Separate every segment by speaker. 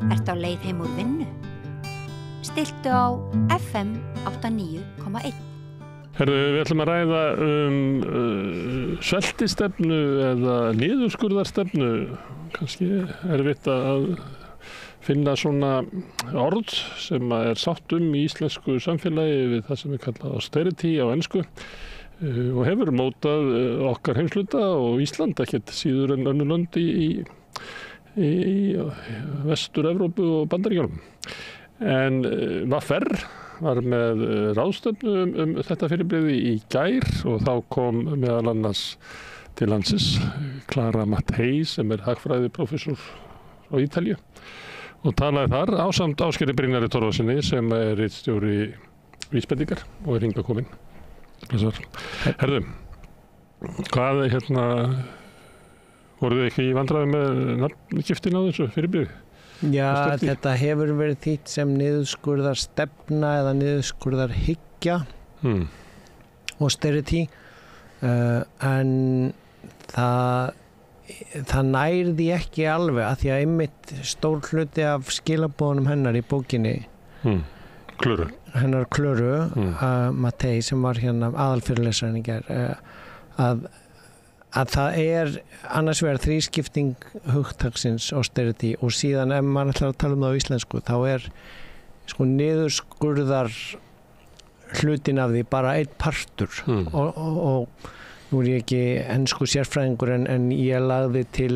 Speaker 1: Ertu á leið heim úr vinnu? Stilltu á FM 89,1.
Speaker 2: Herðu, við ætlum að ræða sveltistefnu eða niðurskurðarstefnu. Kannski erfitt að finna svona orð sem er sátt í íslensku samfélagi við það sem við kalla austerity á ensku og hefur mótað okkar heimshluta og Ísland ekkert síður en önnur lönd í Vestur-Evrópu og Bandaríkjunum. En VR var með ráðstefnu þetta fyrirbrigði í gær og þá kom meðal annars til landsins Clara Mattei sem hagfræðiprófessor á Ítalíu og talaði þar ásamt Ásgeiri Brynjari Torfasyni sem ritstjóri Vísbendingar og hingað kominn. Herðu, hvað voruð þið ekki í vandræði með nafngiftin á þessu fyrirbrigði?
Speaker 3: Já, þetta hefur verið þýtt sem niðurskurðarstefna eða niðurskurðarhyggja austerity en það nærði ekki alveg að því að einmitt stór hluti af skilaboðunum hennar í bókinni hennar Klöru Mattei sem var hérna aðalfyrirlesarinn í gær að það annars vegar þrískipting hugtaksins austerity og síðan ef maður ætlar að tala það á íslensku þá sko niðurskurðar hlutin af því bara einn partur og nú ég ekki ensku sérfræðingur en ég lagði til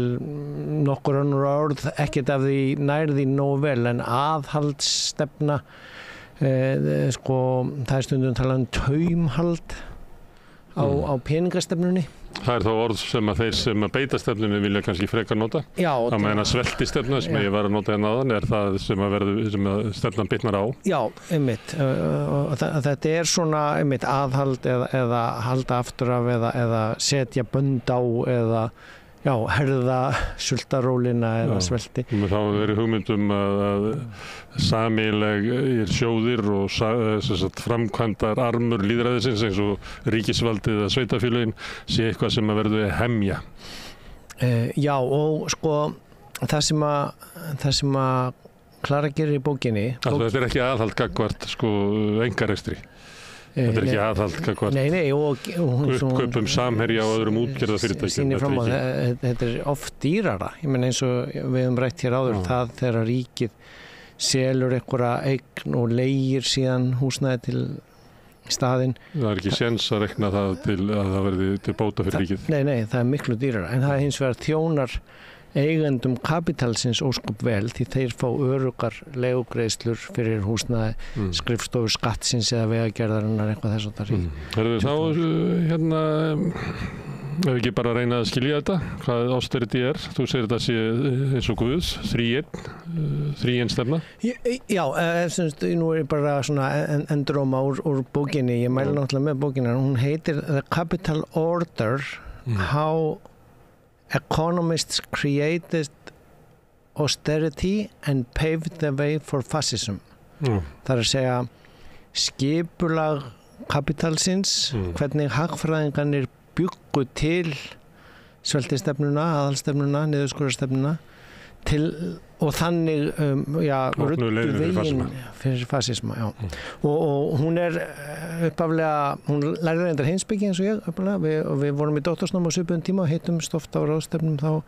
Speaker 3: nokkur önnur orð ekkert af því nærði nógu vel en aðhaldsstefna sko það stundum talað taumhald á peningastefnunni.
Speaker 2: Það þá orð sem að þeir sem beita stefnunni vilja kannski frekar nota. Já. Það meina sveltistefna sem ég var að nota hérna áðan það sem að stefnan bitnar á. Já, einmitt. Og þetta svona einmitt aðhald eða halda aftur af eða setja bönd á eða herða sultarólina eða svelti. Þá hefur verið hugmyndum að sameiginlegir sjóðir og framkvæmdar armur lýðræðisins eins og ríkisvaldið eða sveitarfélögin sé eitthvað sem að verður hemja. Já og sko það sem að Klara gerir í bókinni. Þetta ekki aðhald gagnvart einkarekstri. Þetta ekki aðhald gagnvart. Nei, og kaupum Samherja og öðrum útgerðarfyrirtækjum. Sýnir fram á þetta oft dýrara. Ég meina eins og við höfum rætt hér áður það þegar ríkið selur einhverja eign og leigir síðan húsnæði til staðinn. Það ekki séns að rekna það til að það verði til bóta fyrir ríkið. Nei, það miklu dýrara. En það hins vegar þjónar eigendum kapitalsins ósköp vel því þeir fá öruggar leigugreiðslur fyrir húsnæði, skrifstofur skattsins eða vegagerðarinnar eitthvað þess að það rík. Þá ef ekki bara reyna að skilja þetta, hvað austerity þú segir þetta sé eins og Guðs, þríein stefna? Já, nú ég bara svona enduróma úr bókinni, ég mæli náttúrulega með bókinni, hún heitir The Capital Order, How Economists created austerity and paved the way for fascism. Það að segja skipulag kapitalsins, hvernig hagfræðingarnir bjuggu til sveltistefnuna, aðalstefnuna, niðurskurðarstefnuna og þannig ruddu veginn fyrir fasisma. Og hún uppaflega, hún lærði reyndar heimspeki eins og ég uppaflega, við vorum í doktorsnámi á svipuðum tíma og hittumst oft á ráðstefnum þá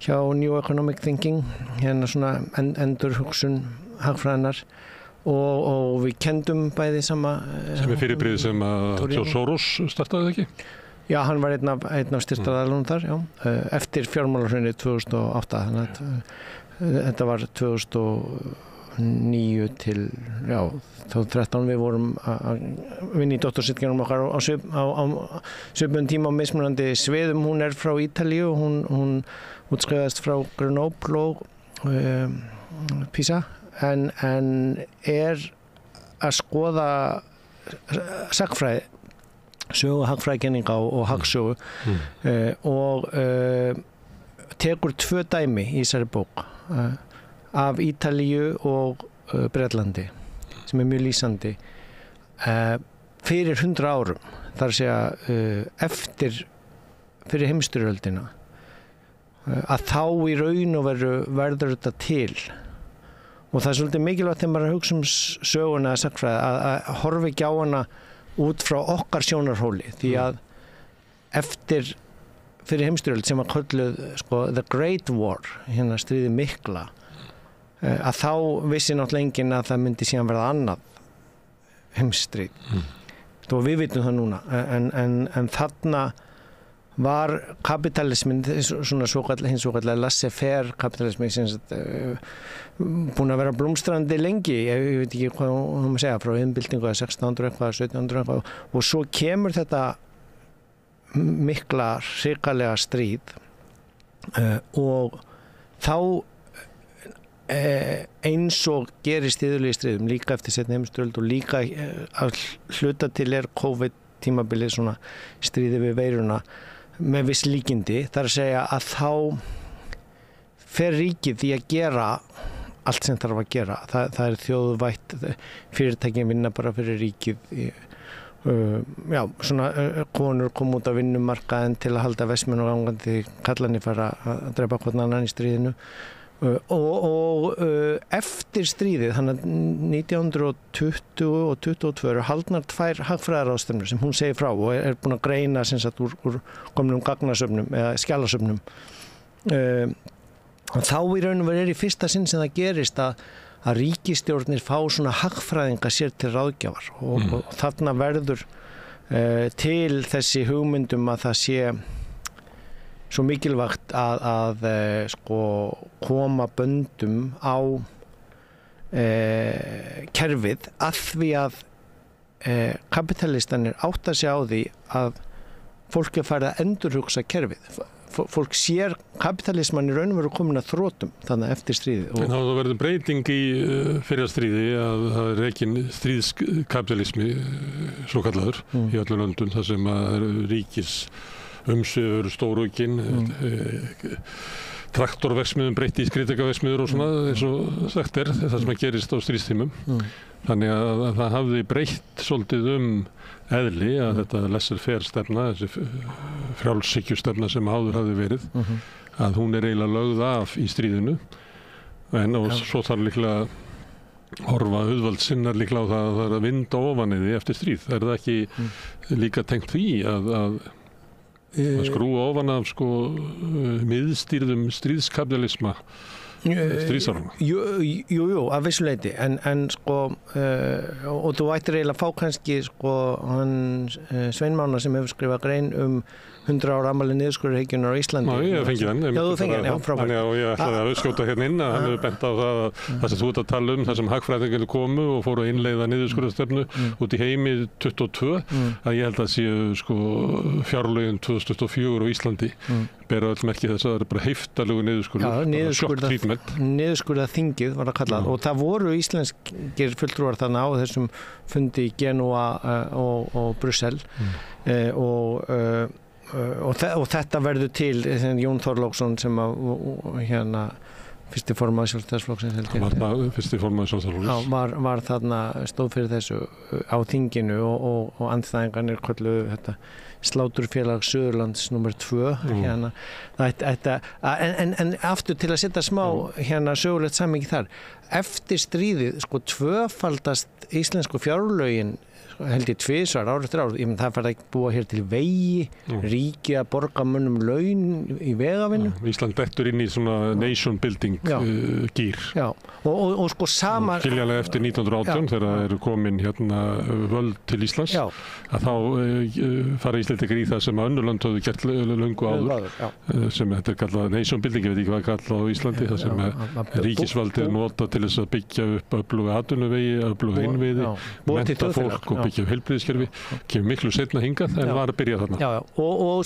Speaker 2: hjá New Economic Thinking, hérna svona endurhugsun hagfræðinnar og við kendum bæði sama sem fyrirbrigði sem að George Soros startaði ekki? Já, hann var einn af styrktaraðilunum þar, eftir fjármálahrunið 2008, þannig að þetta var 2009 til 2013 við vorum að vinna í doktorsritgerðum okkar á svipuðum tíma á mismunandi sviðum. Hún frá Ítalíu, hún útskrifaðist frá Grenoble og Pisa en að skoða sagnfræði, sögu hagfræðikenninga og hagsögu og tekur 2 dæmi í þessari bók af Ítalíu og Bretlandi sem mjög lýsandi fyrir 100 árum, þar að segja fyrir heimsstyrjöldina að þá í raun og veru verður þetta til
Speaker 3: og það svolítið mikilvægt þegar maður hugsa söguna eða sagnfræði að horfa ekki á hana út frá okkar sjónarhóli því að eftir fyrir heimsstyrjöld sem var kölluð The Great War, hérna stríðið mikla að þá vissi náttúrulega enginn að það myndi síðan verða annað heimsstríð og við vitum það núna en þarna var kapitalismin svona hins svokallaði laissez-faire kapitalismi sem búin að vera blómstrandi lengi, ég veit ekki hvað maður segja, frá iðnbyltingu 1600 eitthvað, 1700 eitthvað og svo kemur þetta mikla hrikalega stríð og þá eins og gerist iðulega í stríðum líka eftir seinni heimsstyrjöld og líka að hluta til COVID-tímabilið svona stríði við veiruna með viss líkindi, þar að segja að þá fer ríkið í að gera allt sem þarf að gera. Það er þjóðvætt, fyrirtækin vinna bara fyrir ríkið. Svona konur kom út af vinnumarkaðin til að halda vestmenn og gangandi kallarnir fara að drepa hvern annan í stríðinu. Og eftir stríðið, þannig að 1920 og 22 eru haldnar 2 hagfræðiráðstefnur sem hún segir frá og er búin að greina sem sagt úr komnum gagnasöfnum eða skjalasöfnum. Þá í raun og veru í fyrsta sinn sem það gerist að ríkisstjórnir fá svona hagfræðinga sér til ráðgjafar og þarna verður til þessi hugmyndum að það sé svo mikilvægt að koma böndum á kerfið að því að kapitalistanir átta sig á því að fólk er farið að endurhugsa kerfið. Fólk sér kapitalisman í raun og veru komin að þrotum þannig eftir stríðið.
Speaker 2: En þá verður breyting í fyrra stríði að það er rekin stríðskapitalismi svo kallaður í öllum löndum þar sem að ríkis umsvifur stóraukinn, traktorverksmiðum breytti í skriðdekaverksmiður og svona eins og sagt er það sem að gerist á stríðstímum. Þannig að það hafði breytt svolítið eðli að þetta laissez-faire stefna, þessi frjálshyggjustefna sem áður hafði verið, að hún er eiginlega lögð af í stríðinu og svo þarf líklega horfa auðvaldsinnar líklega á það að það er að vinda ofaniði eftir stríð. Er það ekki líka tengt því að skrúa ofan af miðstýrðum stríðskapitalisma stríðsárana?
Speaker 3: Jú, að vissu leyti en og þú ættir eiginlega að fá kannski hann Svein Mána sem hefur skrifað grein 100 ára afmæli niðurskurðarhyggjunnar á Íslandi.
Speaker 2: Já, ég hef fengið hann.
Speaker 3: Já, þú fengið hann, já, frábært.
Speaker 2: Þannig að ég ætlaði að skjóta hérna inn að hann hefur bent á það að það sem þú ert að tala það sem hagfræðingarnir komu og fóru að innleiða niðurskurðarstefnu út í heimi 22, að ég held að séu fjárlögin 2024 á Íslandi bera öll merki þess að það er bara heiftarlegu
Speaker 3: niðurskurðarþingið var það kallað og það voru íslenskir fulltrúar þarna á þessum fundi í Genúa og Brussel og þetta verður til Jón Þorláksson sem hérna fyrsti formaður Sjálfstæðisflokksins held ég.
Speaker 2: Fyrsti formaður Sjálfstæðisflokksins.
Speaker 3: Var þarna stóð fyrir þessu á þinginu og andstæðingarnir kölluðu þetta Sláturfélag Suðurlands nr. 2 hérna. En aftur til að setja smá hérna sögulegt samhengi þar. Eftir stríðið tvöfaldast íslensku fjárlögin held ég tvisvar ár eftir ár, það fær ekki búa hér til vegi, ríki að borga mönnum laun í vegavinnu.
Speaker 2: Ísland dettur inn í svona nation building gír.
Speaker 3: Já, og sama...
Speaker 2: Skiljanlega eftir 1918 þegar það eru komin hérna völd til Íslands, að þá fara Íslendingar í það sem önnur lönd höfðu gert löngu áður, sem þetta er kallað nation building, ég veit ekki hvað kallað á Íslandi, það sem ríkisvaldið nota til þess að byggja upp öfluga atvinnuvegi, öfluga innviði, mennta fólk og byggja heilbrigðiskerfi, kemur miklu seinna hingað en var að byrja þarna. Já,
Speaker 3: og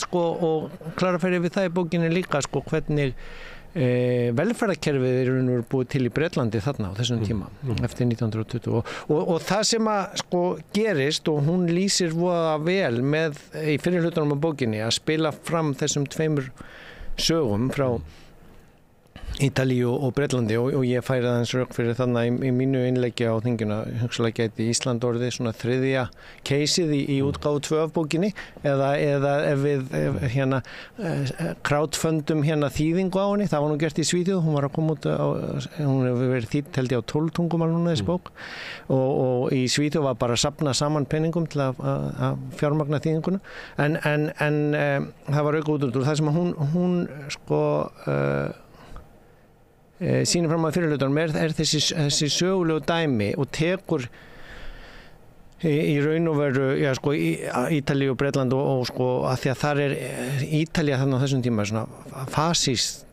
Speaker 3: klára fyrir við það í bókinni líka hvernig velferðarkerfið eru búið til í Bretlandi þarna á þessum tíma eftir 1920 og það sem að gerist og hún lýsir voða vel með í fyrri hlutunum á bókinni að spila fram þessum tveimur sögum frá Ítalíu og Bretlandi og ég færi það eins rauk fyrir þannig í mínu innleggi á þingina hugsalega gæti Ísland orðið svona þriðja keysið í útgáfu 2 af bókinni eða ef við crowdfundum þýðingu á henni, það var nú gert í Svíþjóð, hún var að koma út hún hefur verið þýdd held ég á 12 tungumál núna þessi bók og í Svíþjóð var bara að safna saman peningum til að fjármagna þýðinguna en það var auka útúr það sem hún sko sýnir fram að fyrirlutunum er þessi sögulegu dæmi og tekur í raun og veru sko, Ítalíu og Bretland og sko að því að þar Ítalía þannig á þessum tíma svona fasíst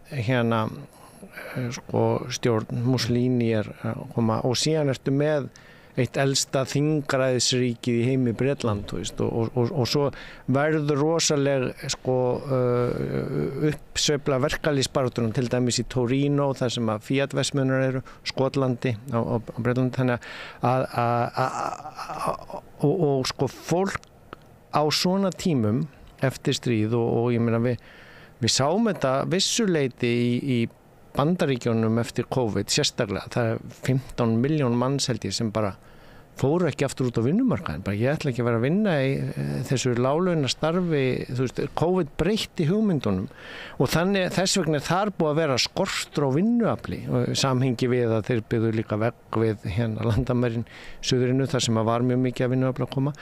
Speaker 3: sko stjórn Mussolini að koma og síðan ertu með eitt elsta þingræðisríkið í heimi Bretland og svo verður rosaleg sko uppsveifla verkalýðsbaráttunum til dæmis í Torino þar sem að Fiat-verksmiðjurnar eru, Skotlandi á Bretlandi þannig og sko fólk á svona tímum eftir stríð og ég meina við sáum þetta vissuleyti í Bandaríkjunum eftir COVID sérstaklega, það 15 miljón manns held ég sem bara fóru ekki aftur út á vinnumarkaðin, bara ég ætla ekki að vera að vinna í þessu láglauna starfi, þú veist, COVID breytti hugmyndunum og þannig þess vegna þar búið að vera skortur á vinnuafli og samhengi við að þeir byggðu líka vegg við landamærin suðurinu þar sem að var mjög mikið að vinnuafli að koma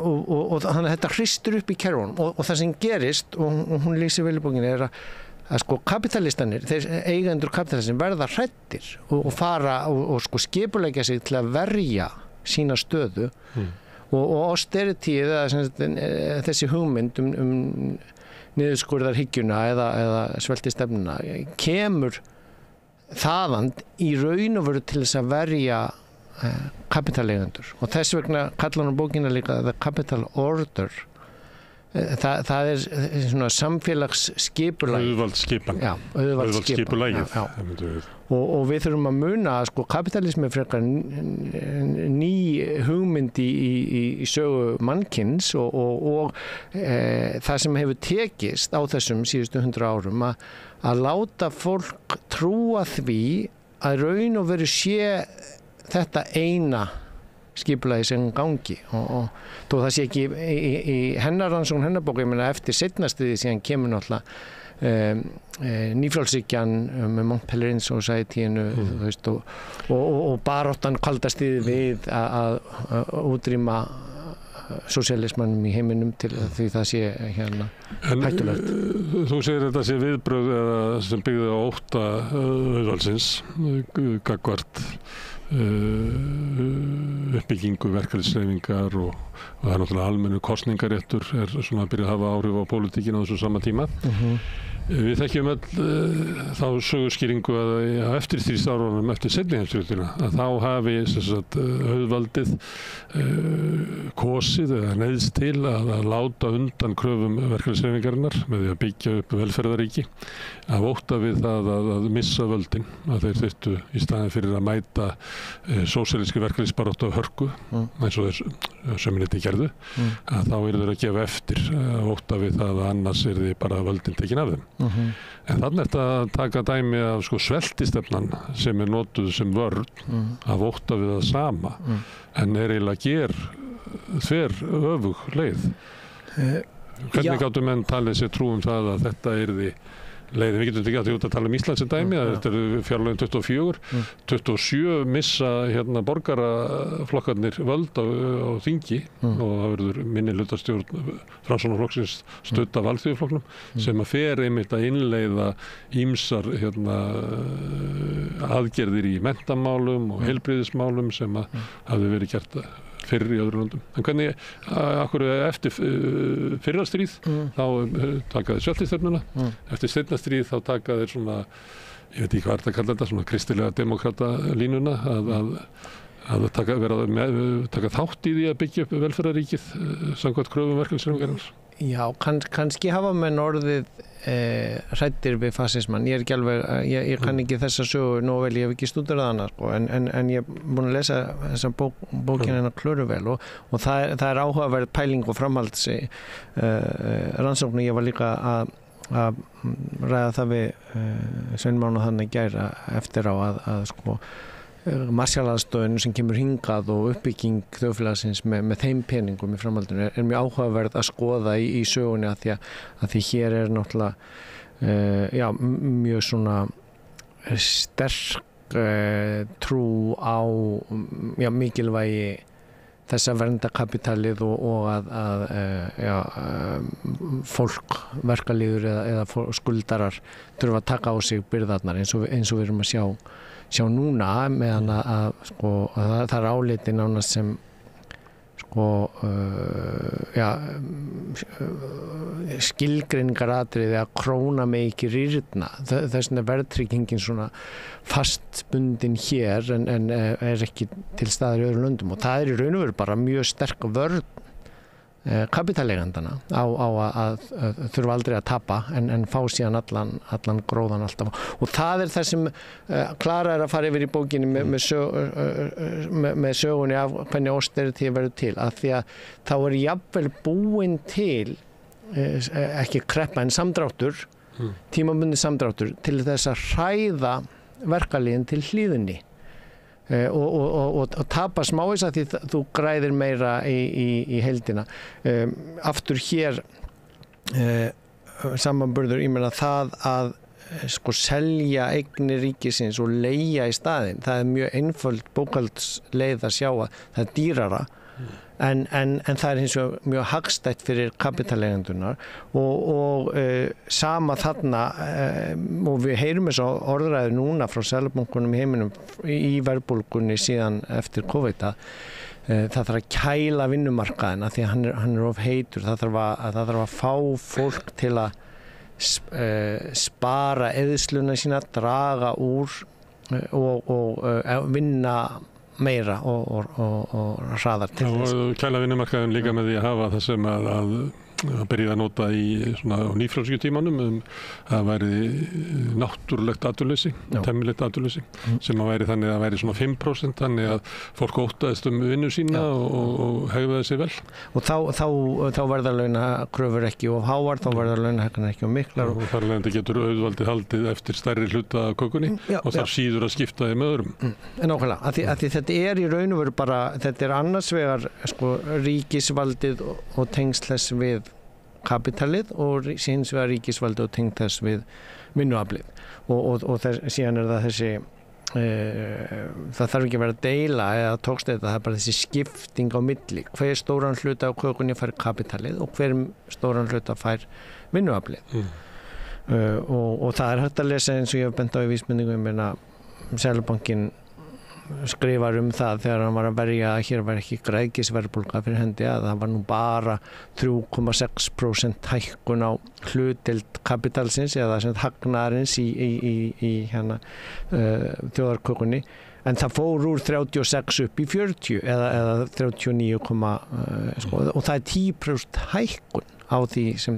Speaker 3: og þannig að þetta hristur upp í kerfunum og það sem gerist og hún lýsir vel í bókinni að sko kapitalistanir, þeir eigendur kapitalistin verða hræddir og fara og sko skipuleggja sig til að verja sína stöðu og austerity eða þessi hugmynd niðurskurðarhyggjuna eða sveltistefnuna kemur þaðan í raun og veru til þess að verja kapitaleigendur og þess vegna kallar hún bókina líka The Capital Order. Það svona samfélagsskipulag auðvaldsskipulagið og við þurfum að muna að sko kapitalismi er frekar ný hugmynd í sögu mannkyns og það sem hefur tekist á þessum síðustu 100 árum að láta fólk trúa því að raun og veru sé þetta eina skipulagi sem gangi og þó það sé ekki í hennar rannsókn hennar bók, ég meina eftir seinna stríði síðan kemur náttúrulega nýfrjálshyggjan með Montpellier Society-inu þú veist og baráttan kalda stríði við að útrýma sósíalismanum í heiminum til því það sé hættulegt.
Speaker 2: Þú segir þetta sé viðbrögð sem byggði á ótta auðvaldsins gagnvart uppbyggingu verkalýðshreyfingar og það er náttúrulega almennu kosningaréttur er svona að byrja að hafa áhrif á pólitíkina á þessu sama tíma. Við þekkjum þá sögurskýringu að eftir stríðsárunum eftir seinni heimsstyrjöldina að þá hafi auðvaldið kosið eða neyðst til að láta undan kröfum verkalýðshreyfingarinnar með því að byggja upp velferðaríki af ótta við það að missa völdin að þeir þyrftu í staðinn fyrir að mæta sósíalískri verkalýðsbaráttu af hörku eins og þeir sömuleyti gerðu að þá eru þeir að gefa eftir ótta við það að annars yrði bara völdin tekin af þeim. En þannig er þetta að taka dæmi af sko sveltistefnan sem er notuð sem vörn af ótta við það sama en er eiginlega þver öfug leið. Hvernig gátu menn talið sér trú það að þetta yrði leiðin, við getum ekki að tala Íslands sem dæmi, þetta eru fjárlögin 24, 27 missa borgaraflokkarnir völd á þingi og það verður minnihlutastjórn Framsóknarflokksins studd af Alþýðuflokknum sem að fer einmitt að innleiða ýmsar aðgerðir í menntamálum og heilbrigðismálum sem að hafi verið gert fyrr í öðrum löndum. En hvernig, akkur eftir fyrra stríð þá taka þeir sveltistefnuna, eftir seinna stríð þá taka þeir svona, ég veit ekki hvað að kalla þetta, svona kristilega demokrata línuna að taka þátt í því að byggja upp velferðaríkið samkvæmt kröfum verkalýðshreyfingarinnar. Já,
Speaker 3: kannski hafa menn orðið hræddir við fasismann. Ég er ekki alveg, ég kann ekki þessa sögu nóg vel, ég hef ekki stúderað hana sko, en ég er búin að lesa þessa bókina hennar Klöru vel og það er áhugaverð pæling og framhalds rannsókn. Ég var líka að að ræða það við Sveinmána þannig gæra eftir á að sko Marshall-aðstoðin sem kemur hingað og uppbygging þjóðfélagsins með þeim peningum í framhaldinu mjög áhugaverð að skoða í sögunni að því hér náttúrulega mjög svona sterk trú á mikilvægi þess að vernda kapitalið og að fólk, verkalýður eða skuldarar þurfa að taka á sig byrðarnar eins og við erum að sjá núna meðan að það er áliti nánast sem skilgreiningaratriði að króna með ekki rýrna. Þess vegna verðtryggingin svona fastbundin hér en er ekki til staðar í öðrum löndum og það í raun og veru bara mjög sterk vörn kapitalegandana á að þurfa aldrei að tapa en fá síðan allan gróðan alltaf og það það sem Klara að fara yfir í bókinni með sögunni af hvernig austerity verður til að því að þá jafnvel búin til ekki kreppa en samdráttur tímabundin samdráttur til þess að hræða verkalýðin til hlýðinni og tapa smáis að því þú græðir meira í heildina aftur hér samanburður ég meina það að selja eignir ríkisins og leigja í staðinn það mjög einföld bókhaldsleið að sjá að það dýrara en það hins vegar mjög hagstætt fyrir kapitaleigendunar og sama þarna og við heyrum þess að orðræðu núna frá seðlabankunum í heiminum í verðbólgunni síðan eftir COVID það þarf að kæla vinnumarkaðina því að hann of heitur það þarf að fá fólk til að spara eyðsluna sína, draga úr og vinna meira og hraðar til þess. Og
Speaker 2: kæla vinnumarkaðin líka með því að hafa það sem að byrja að nota í svona nýfrjálsíkjutímanum að væri náttúrulegt atvinnuleysi, temmilegt atvinnuleysi sem að væri þannig að væri svona 5% þannig að fólk óttaðist vinnu sína og hegðaði sig vel. Og
Speaker 3: þá verða launakröfur ekki of háar, þá verða launahækkanir ekki of miklar. Og
Speaker 2: þar leðandi getur auðvaldið haldið eftir stærri hluta af kökunni og þar síður að skipta þeim öðrum.
Speaker 3: Nákvæmlega, að því þetta í raun og veru bara, þetta annars vegar ríkisvaldið og tengsl þess við kapitalið og síðan vegar ríkisvaldið og tengd þess við vinnuaflið og síðan það þessi það þarf ekki að vera að deila eða tókst þetta, það bara þessi skipting á milli, hver stóran hluta á kökunni fær kapitalið og hver stóran hluta fær vinnuaflið og það hægt að lesa eins og ég hef bent á í vísbendingum Seðlabankinn skrifar það þegar hann var að verja að hér var ekki græðgisverðbólga fyrir hendi að það var nú bara 3,6% hækkun á hlutdeild kapitalsins eða sem hagnaðarins í þjóðarkökunni en það fór úr 36 upp í 40 eða 39, og það 10% hækkun á því sem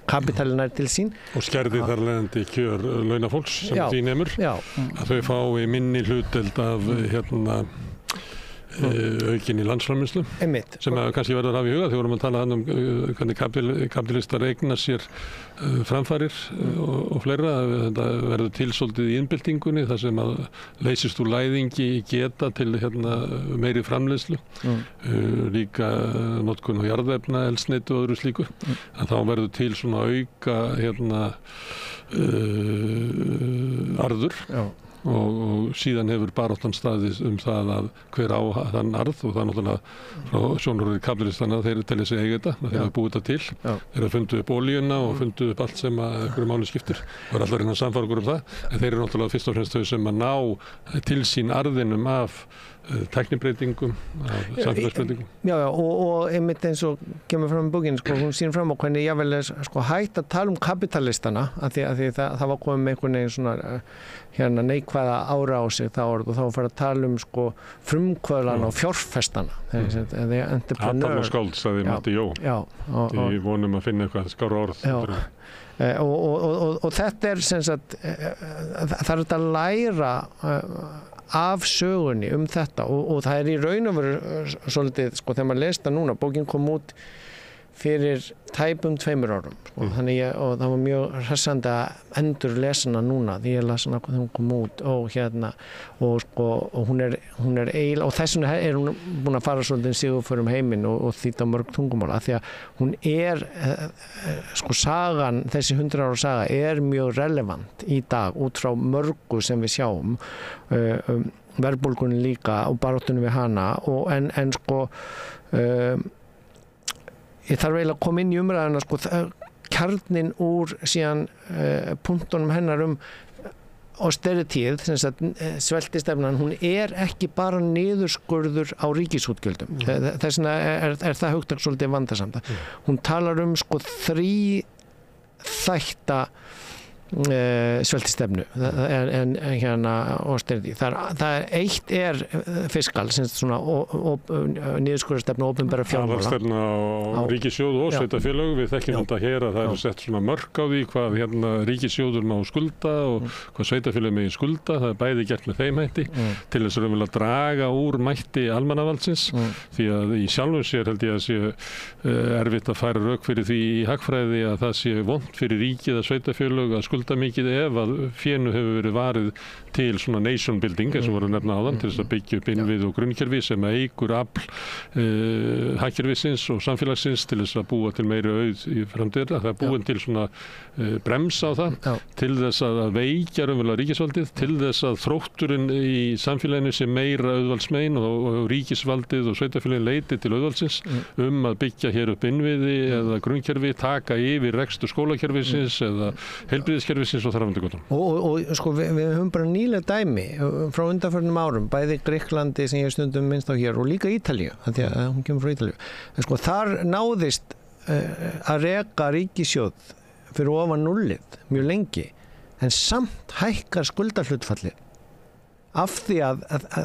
Speaker 3: kapitalinn til sín
Speaker 2: og skerði þar leðandi kjör launafólks sem því nemur að þau fái minni hlutdeild af aukinni landsframleiðslu sem að kannski verður að hafa í huga þegar við vorum að tala hvernig kapitalistar eigna sér framfarir og fleira þetta verður til svolítið í innbyltingunni þar sem að leysist úr læðingi geta til meiri framleiðslu líka notkun á jarðefna, eldsneyti og öðru slíku að þá verður til svona auka arður og síðan hefur baráttan staðið það að hver á þann arð og það náttúrulega frá sjónarhorni kapitalistana þeir telja sig eiga þetta, þeir hafa búið þetta til þeir hafa fundið upp olíuna og fundið upp allt sem að einhverju máli skiptir og er alltaf reyna að samfara okkur það en þeir eru náttúrulega fyrst og fremst þau sem að ná til sín arðinum af tæknibreytingum, samfélagsbreytingum.
Speaker 3: Já, og einmitt eins og kemur fram í bókinni, hún sýnir fram á hvernig jável hægt að tala kapitalistana að því það var komið með einhvern veginn svona neikvæða ára á sig það orð og þá fara að tala frumkvöðlana og fjárfestana
Speaker 2: Adam og Skáld sagði Matti Jó í vonum að finna eitthvað skára orð
Speaker 3: og þetta sem sagt það að læra af sögunni þetta og það í raun og veru svolítið, þegar maður lesta núna, bókin kom út fyrir tæpum 2 árum sko. Þannig og það var mjög hressandi að endur lesana núna því ég las hana þegar hún kom út og og hún er eiginlega og þess vegna er hún búin að fara svolítið sigurför heiminn og þýdda mörg tungumál af því að hún sagan, þessi 100 ára saga er mjög relevant í dag út frá mörgu sem við sjáum verðbólgunni líka og baráttunni við hana og en ég þarf eiginlega að koma inn í umræðuna kjarnin úr síðan punktunum hennar austerityð, sveltistefnan, hún er ekki bara niðurskurður á ríkisútgjöldum. Þess vegna er það hugtak svolítið vandasamt. Hún talar þætta sveltistefnu en hérna austerity. Það eitt fiskal, svona niðurskurðarstefna og opinbera fjármála.
Speaker 2: Aðalstefna á ríkissjóð og sveitarfélög. Við þekkjum þetta hér að það er sett svona mörk á því hvað ríkissjóður má skulda og hvað sveitarfélög megi skulda. Það er bæði gert með þeim hætti til þess að draga úr mætti almannavaldsins því að í sjálfum sér held ég að sé erfitt að færa rök fyrir því í hagfræði að það sé vont fyrir ríkið að sveitarfélög að skulda mikið ef að fénu hefur verið varið til svona nation building eins og voru nefna áðan til þess að byggja upp innvið og grunnkerfi sem eykur afl hagkerfisins og samfélagsins til þess að búa til meiri auð í framtíðar. Það er búin til svona brems á það til þess að veikja raunverulega ríkisvaldið, til þess að þrótturinn í samfélaginu sé meira auðvaldsmegin og ríkisvaldið og sveitarfélagin leiti til auðvaldsins að byggja hér upp innviði eða grunnkerfi, taka yfir rekstur skólakerfisins eða heilbrigðiskerfisins og þarfandi gotum.
Speaker 3: Og við höfum bara nýlega dæmi frá undanförnum árum, bæði Grikklandi sem ég stundum minnst á hér og líka Ítalíu, því að hún kemur frá Ítalíu. En þar náðist að reka ríkissjóð fyrir ofan nullið mjög lengi, en samt hækkar skuldahlutfallið af því að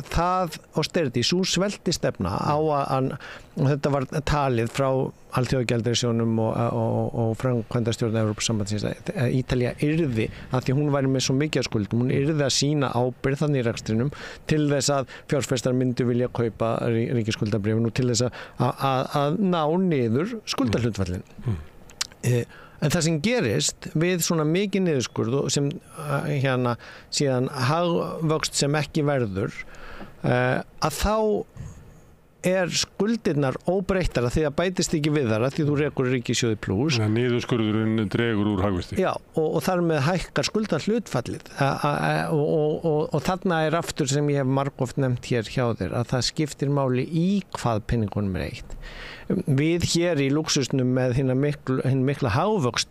Speaker 3: það austerity, sú sveltistefna á að þetta var talið frá Alþjóðagjaldeyrissjóðnum og framkvæmdastjórn Evrópusambandsins að Ítalía yrði, að því hún væri með svo mikið af skuldum, hún yrði að sýna ábyrgð þannig í rekstrinum til þess að fjárfestar myndu vilja kaupa ríkisskuldabréfin og til þess að ná niður skuldahlutfallin. En það sem gerist við svona mikið niðurskurð sem síðan hagvöxt sem ekki verður að þá skuldirnar óbreyttara því að bætist ekki við þar því þú rekur ríkissjóði plús.
Speaker 2: Niðurskurðurinn dregur úr hagvexti.
Speaker 3: Já, og þar með hækkar skuldahlutfallið og þarna aftur sem ég hef margoft nefnt hér hjá þér að það skiptir máli í hvað penningunum eitt. Við hér í lúxusnum með hinn mikla hagvöxt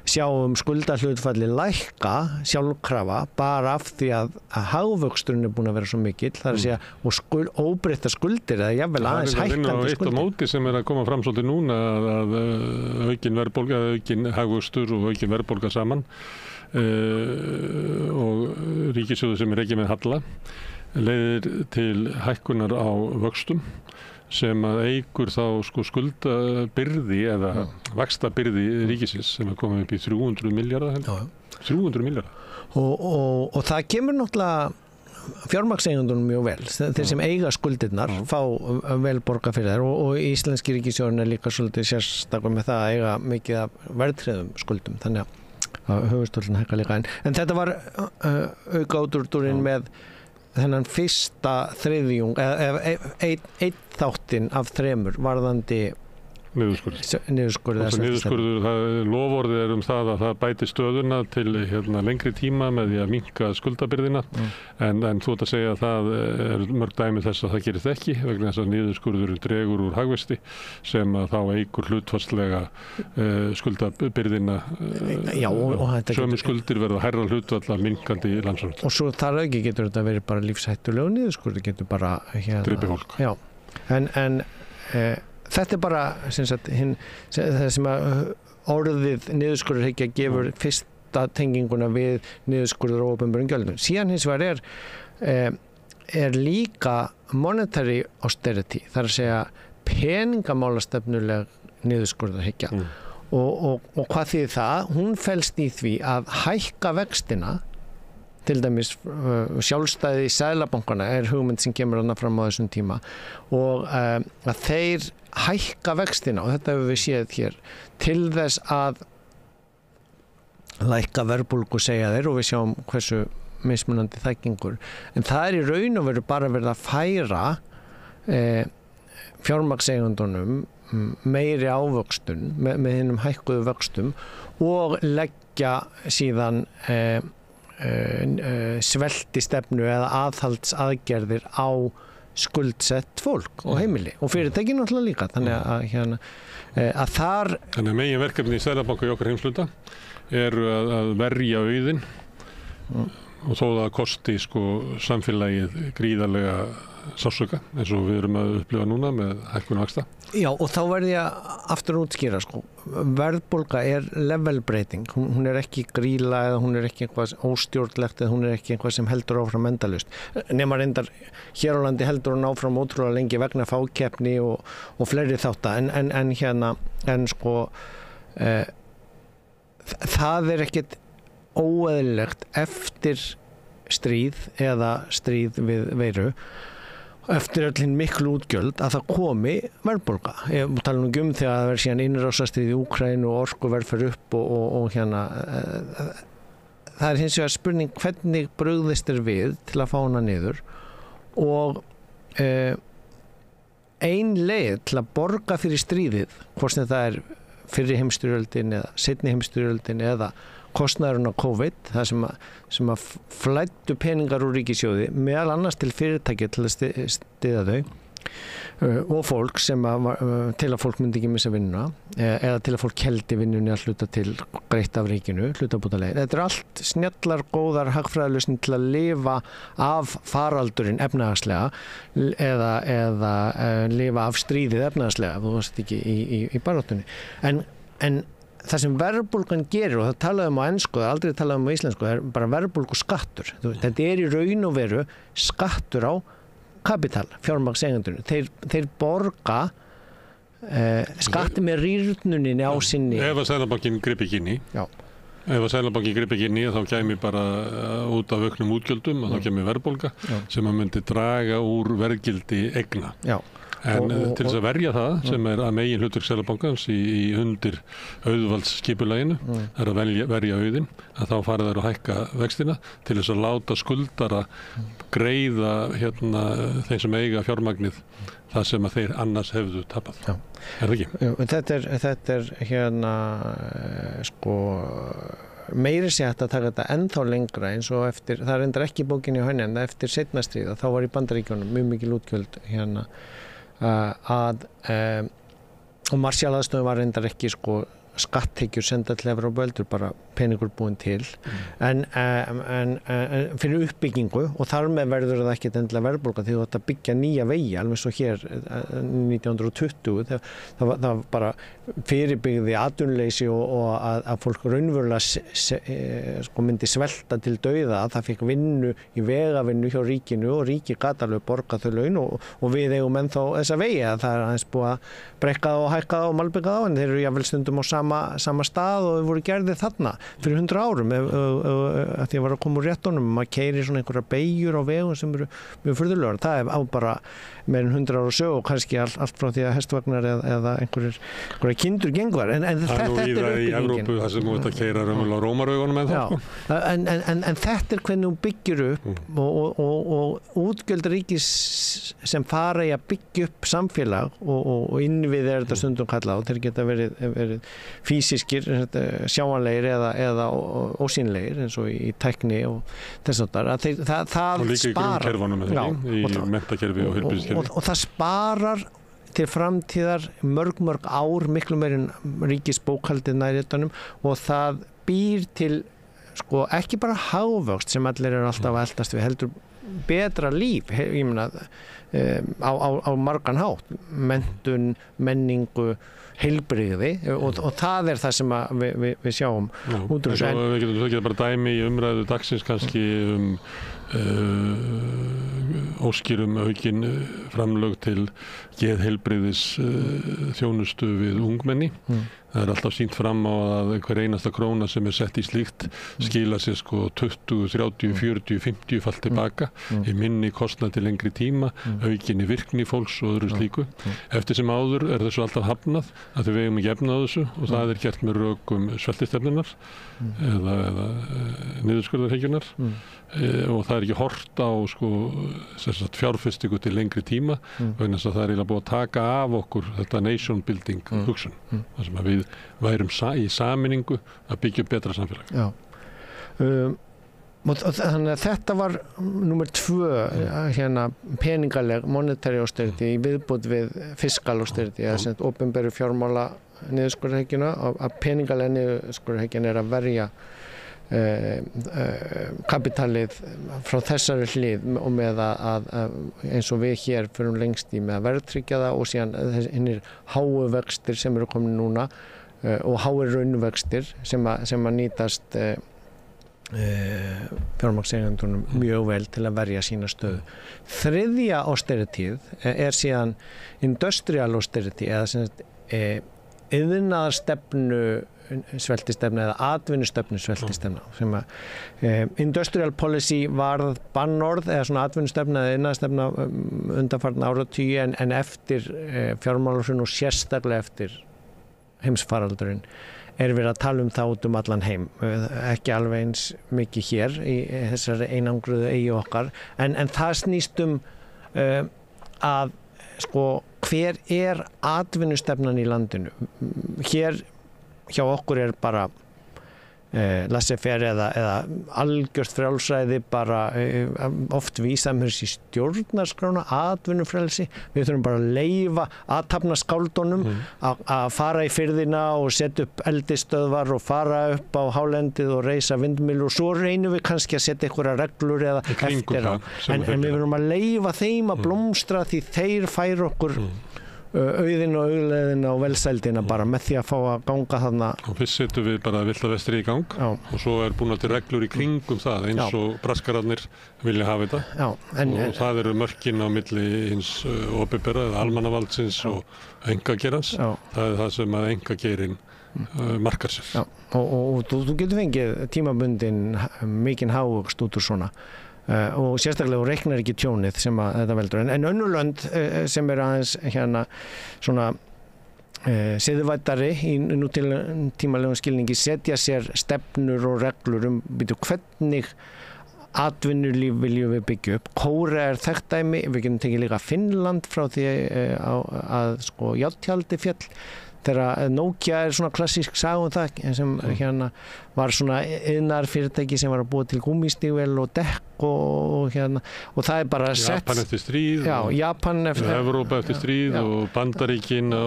Speaker 3: sjáum skuldahlutfalli lækka sjálfkrafa bara af því að hagvöxturinn er búin að vera svo mikill, það er að segja og óbreyttar skuldir eða jafnvel aðeins hækkandi skuldir.
Speaker 2: Það er eitt á móti sem að koma fram svolítið núna að aukin verðbólga, aukin hagvöxtur og aukin verðbólga saman og ríkissjóður sem er ekki með halla leiðir til hækkunar á vöxtum sem að eykur þá skuldabyrði eða vaxtabyrði ríkisins sem er komið upp í 300 milljarða 300 milljarða. Og
Speaker 3: það kemur náttúrulega fjármagnseigendunum mjög vel. Þeir sem eiga skuldirnar fá vel borga fyrir þær og íslenski ríkissjóðurinn er líka svolítið sérstakur með það að eiga mikið af verðtryggðum skuldum. Þannig að höfuðstóllinn hækkar líka. En þetta var aukaútúrdúrinn með þennan fyrsta þriðjung einn þáttinn af 3 varðandi
Speaker 2: niðurskurður. Loforðið er það að það bæti stöðuna til lengri tíma með því að minnka skuldabyrðina en þú ert að segja að það er mörg dæmi þess að það gerist ekki vegna þess að niðurskurður dregur úr hagvexti sem að þá eykur hlutfallslega skuldabyrðina sömu skuldir verða hærra hlutfall af minnkandi landsframleiðslu.
Speaker 3: Og svo þar ekki getur þetta verið bara lífshættulegur niðurskurður, getur bara
Speaker 2: drepið fólk.
Speaker 3: Já, en þetta er bara það sem að orðið niðurskurðarhyggja gefur fyrsta tenginguna við niðurskurður og opinberum gjöldum. Síðan hins vegar er líka monetary austerity, það er að segja peningamálastefnuleg niðurskurðarhyggja. Og hvað þýðir það? Hún felst í því að hækka vextina til dæmis sjálfstæði Seðlabankana hugmynd sem kemur þarna fram á þessum tíma og að þeir hækka vextina og þetta hefur við séð hér til þess að lækka verðbólgu segja þeir og við sjáum hversu mismunandi það gengur en það í raun og veru bara verið að færa fjármagnseigendunum meiri ávöxtun með hinnum hækkuðu vöxtum og leggja síðan sveltistefnu eða aðhaldsaðgerðir á skuldsett fólk og heimili og fyrirtæki náttúrulega líka þannig að þar
Speaker 2: Þannig að megin verkefni í Seðlabanka í okkar heimsluta eru að verja auðinn og þó það kosti samfélagið gríðarlega sársauka eins og við erum að upplifa núna með hækkun vaxta.
Speaker 3: Já og þá verði ég aftur að útskýra verðbólga levelbreyting, hún ekki gríla eða hún ekki eitthvað óstjórnlegt eða hún ekki eitthvað sem heldur áfram endalaust nema reyndar hér á landi heldur hún áfram ótrúlega lengi vegna fákeppni og fleiri þátta en það ekkert óeðlilegt eftir stríð eða stríð við veiru eftir öllin miklu útgjöld að það komi verðbólga. Ég tala nú þegar það verður síðan innrásarstríð í Úkraínu og orkuverð fer upp og það hins vegar spurning hvernig brugðist við til að fá hana niður og ein leið til að borga fyrir stríðið hvort sem það fyrri heimsstyrjöldin eða seinni heimsstyrjöldin eða kostnaðurinn á COVID, það sem að flæddu peningar úr ríkissjóði meðal annars til fyrirtæki til að styðja þau og fólk til að fólk myndi ekki missa vinnuna eða til að fólk heldi vinnunni að hluta til greitt af ríkinu, hlutabótaleið. Þetta allt snjallar, góðar hagfræðilausnir til að lifa af faraldurinn efnahagslega eða lifa af stríðið efnahagslega, þú varst ekki í baráttunni. En það sem verðbólgan gerir og það talaðum á ensku, það aldrei talaðum á íslensku, það bara verðbólgu skattur. Þetta í raun og veru skattur á kapital, fjármagnseigendunum. Þeir borga skatti með rýrnuninni á sinni.
Speaker 2: Ef að Seðlabankinn gripi ekki inn í. Já. Ef að Seðlabankinn gripi ekki inn í þá kæmi bara út af auknum útgjöldum og þá kæmi verðbólga sem að myndi draga úr verðgildi eigna. Já. En til þess að verja það sem að megin hlutverk Seðlabankans í undir auðvaldsskipulaginu að verja auðinn að þá fara þær að hækka vextina til þess að láta skuldara greiða þeim sem eiga fjármagnið það sem að þeir annars hefðu tapað. Já. Það ekki?
Speaker 3: Jú, þetta meiri sé hægt að taka þetta ennþá lengra eins og eftir, það reyndar ekki bókinni á henni en eftir seinna stríð þá var í Bandaríkjunum mjög mikil útgjöld og Marshall-aðstoðin var reyndar ekki skatttekjur senda til Evrópu heldur bara peningur búin til en fyrir uppbyggingu og þar með verður það ekki endilega verðbólga því þú ætti að byggja nýja vegi alveg svo hér 1920 það var bara fyrirbyggði atvinnuleysi og að fólk raunverulega myndi svelta til dauða að það fikk vinnu í vegavinnu hjá ríkinu og ríki gat alveg borga þau laun og við eigum ennþá þessa vegi að það aðeins búið að brekka það og hækka það og malbygga það en þeir eru jafnvel stundum á sama stað og voru gerðir þarna fyrir 100 árum að því að var að koma úr réttunum maður keyrir svona einhverja beygjur á vegum sem eru mjög furðulegar það á bara meira en 100 ára sögu og kannski allt frá því að hestvagnar eða einhverja kindur gengur en þetta er uppbyggingin
Speaker 2: í Evrópu það sem út að keyra raunverulega á rómaraugunum
Speaker 3: en þetta er hvernig hún byggir upp og útgjöld ríkis sem fara í að byggja upp samfélag og innvið þetta stundum kallað og þeir geta verið físiskir sjáanlegir eða ósýnilegir eins og í tækni og þess að það
Speaker 2: og líka í grunnkerfunum í menntakerfi og heilbrigðiskerfi
Speaker 3: og það sparar til framtíðar mörg ár miklu meir en ríkisbókhaldið nær utanum og það býr til ekki bara hagvöxt sem allir eru alltaf að eldast við heldur betra líf ég meina á margan hátt menntun, menningu heilbrigði og það er það sem við sjáum út úr þessu.
Speaker 2: Við getum bara dæmi í umræðu dagsins kannski óskýrum aukin framlög til geðheilbrigðis þjónustu við ungmenni Það alltaf sýnt fram á að hver einasta króna sem sett í slíkt skila sér sko 20, 30, 40, 50 fall tilbaka í minni kostnað til lengri tíma, aukinni virkni fólks og öðru slíku. Eftir sem áður þessu alltaf hafnað að við eigum ekki efni á þessu og það gert með rökum sveltistefnunnar eða niðurskurðarhyggjunnar og það ekki hort á sko fjárfestingu til lengri tíma vegna þess að það eiginlega búið að taka af okkur þetta nation building hugsun þar sem að við værum í sameiningu að byggja upp betra samfélag.
Speaker 3: Já. Og þannig að þetta var númer 2 peningaleg monetary austerity í viðbót við fiscal austerity eða sem opinberu fjármála niðurskurðarhyggjuna að peningaleg niðurskurðarhyggjan að verja kapitalið frá þessari hlið og með að eins og við hér förum lengst í með að verðtryggja það og síðan hinnir háu vextir sem eru komin núna og háir raunvextir sem að nýtast fjármagnseigendunum mjög vel til að verja sína stöðu. Þriðja austerityð síðan industrial austerity eða sem iðnaðarstefnu sveltistefna eða atvinnustefnu sveltistefna sem að industrial policy varð bannorð eða svona atvinnustefna eða iðnaðarstefna undanfarna áratugi en eftir fjármálahrun og sérstaklega eftir heimsfaraldurinn verið að tala það út allan heim, ekki alveg eins mikið hér í þessari einangruðu eyju okkar en það snýst að sko hver atvinnustefnan í landinu hér hjá okkur bara laissez-faire eða algjört frjálsræði bara oft vísað með þessi stjórnarskrána atvinnufrelsi, við þurfum bara að leyfa athafna skáldunum að fara í firðina og setja upp eldisstöðvar og fara upp á hálendið og reisa vindmyllur og svo reynum við kannski að setja einhverja reglur eða eftir á en við verðum að leyfa þeim að blómstra því þeir færa okkur auðin og auðlegðina og velsældina bara með því að fá að ganga þarna.
Speaker 2: Og fyrst setjum við bara vilda vestri í gang og svo búin til reglur í kringum það eins og braskararnir vilja hafa þetta og það eru mörkin á milli hins opinbera eða almannavaldsins og einkageirans. Það það sem að einkageirinn markar sér.
Speaker 3: Já. Og þú getur fengið tímabundin mikinn hagvöxt út úr svona. Og sérstaklega reiknar ekki tjónið sem að þetta veldur en önnur lönd sem aðeins hérna svona siðvættari í nútímalegum skilningi setja sér stefnur og reglur hvernig atvinnulíf viljum við byggja upp. Kórea þekkt dæmi, við getum tekið líka Finnland frá því að sko járntjaldi féll þegar Nokia svona klassísk saga það sem hérna var svona iðnaðarfyrirtæki sem var að búa til gúmmístígvél og dekk og hérna og það bara
Speaker 2: Japan eftir stríð
Speaker 3: Japan eftir
Speaker 2: Evrópa eftir stríð og Bandaríkin á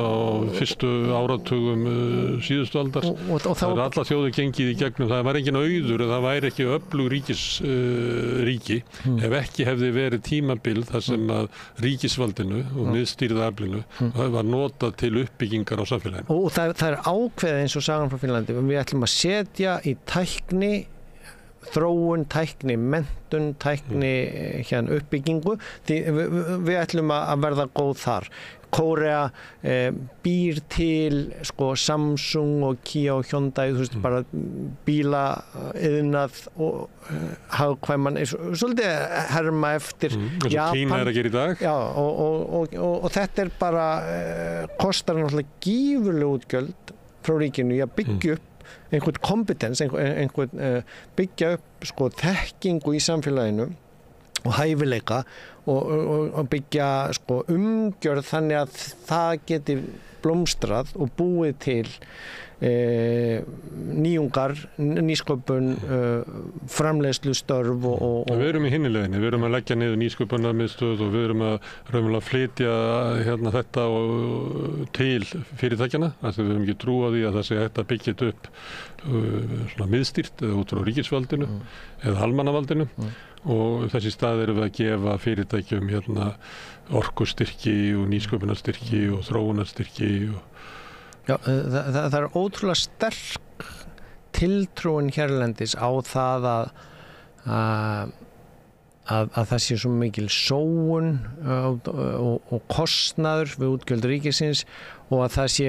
Speaker 2: fyrstu áratugum síðustu aldar og það er alla þjóðir gengið í gegnum það var engin auður það væri ekki öflug ríki ef ekki hefði verið tímabil þar sem að ríkisvaldinu og miðstýrða aflinu var notað til uppbyggingar á samfélaginu
Speaker 3: og það er ákveðið eins og sagan frá Finnlandi við ætlum að setja í tækni þróun, tækni, menntun, tækni uppbyggingu því við ætlum að verða góð þar. Kórea býr til sko Samsung og Kia og Hyundai þú veist bara bíla iðnað og hagkvæman svolítið herma eftir
Speaker 2: Japan. Kína að gera í dag.
Speaker 3: Já og þetta bara kostar náttúrulega gífurleg útgjöld frá ríkinu í að byggja upp einhvern kompetens, einhvern byggja upp sko þekkingu í samfélaginu og hæfileika og byggja sko umgjörð þannig að það geti blómstrað og búið til nýjungar, nýsköpun, framleiðslu störf og
Speaker 2: við erum í hinni leiðinni, við erum að leggja niður nýsköpunarmiðstöð og við erum að raunverulega flytja þetta til fyrirtækjana, við höfum ekki trú á því að það sé hægt að byggja þetta upp svona miðstýrt eða út frá ríkisvaldinu eða almannavaldinu og þessi stað erum við að gefa fyrirtækjum orkustyrki og nýsköpunarstyrki og þróunarstyrki
Speaker 3: Já, það er ótrúlega sterk tiltrúin hérlendis á það að það sé svo mikil sóun og kostnaður við útgjöld ríkisins og að það sé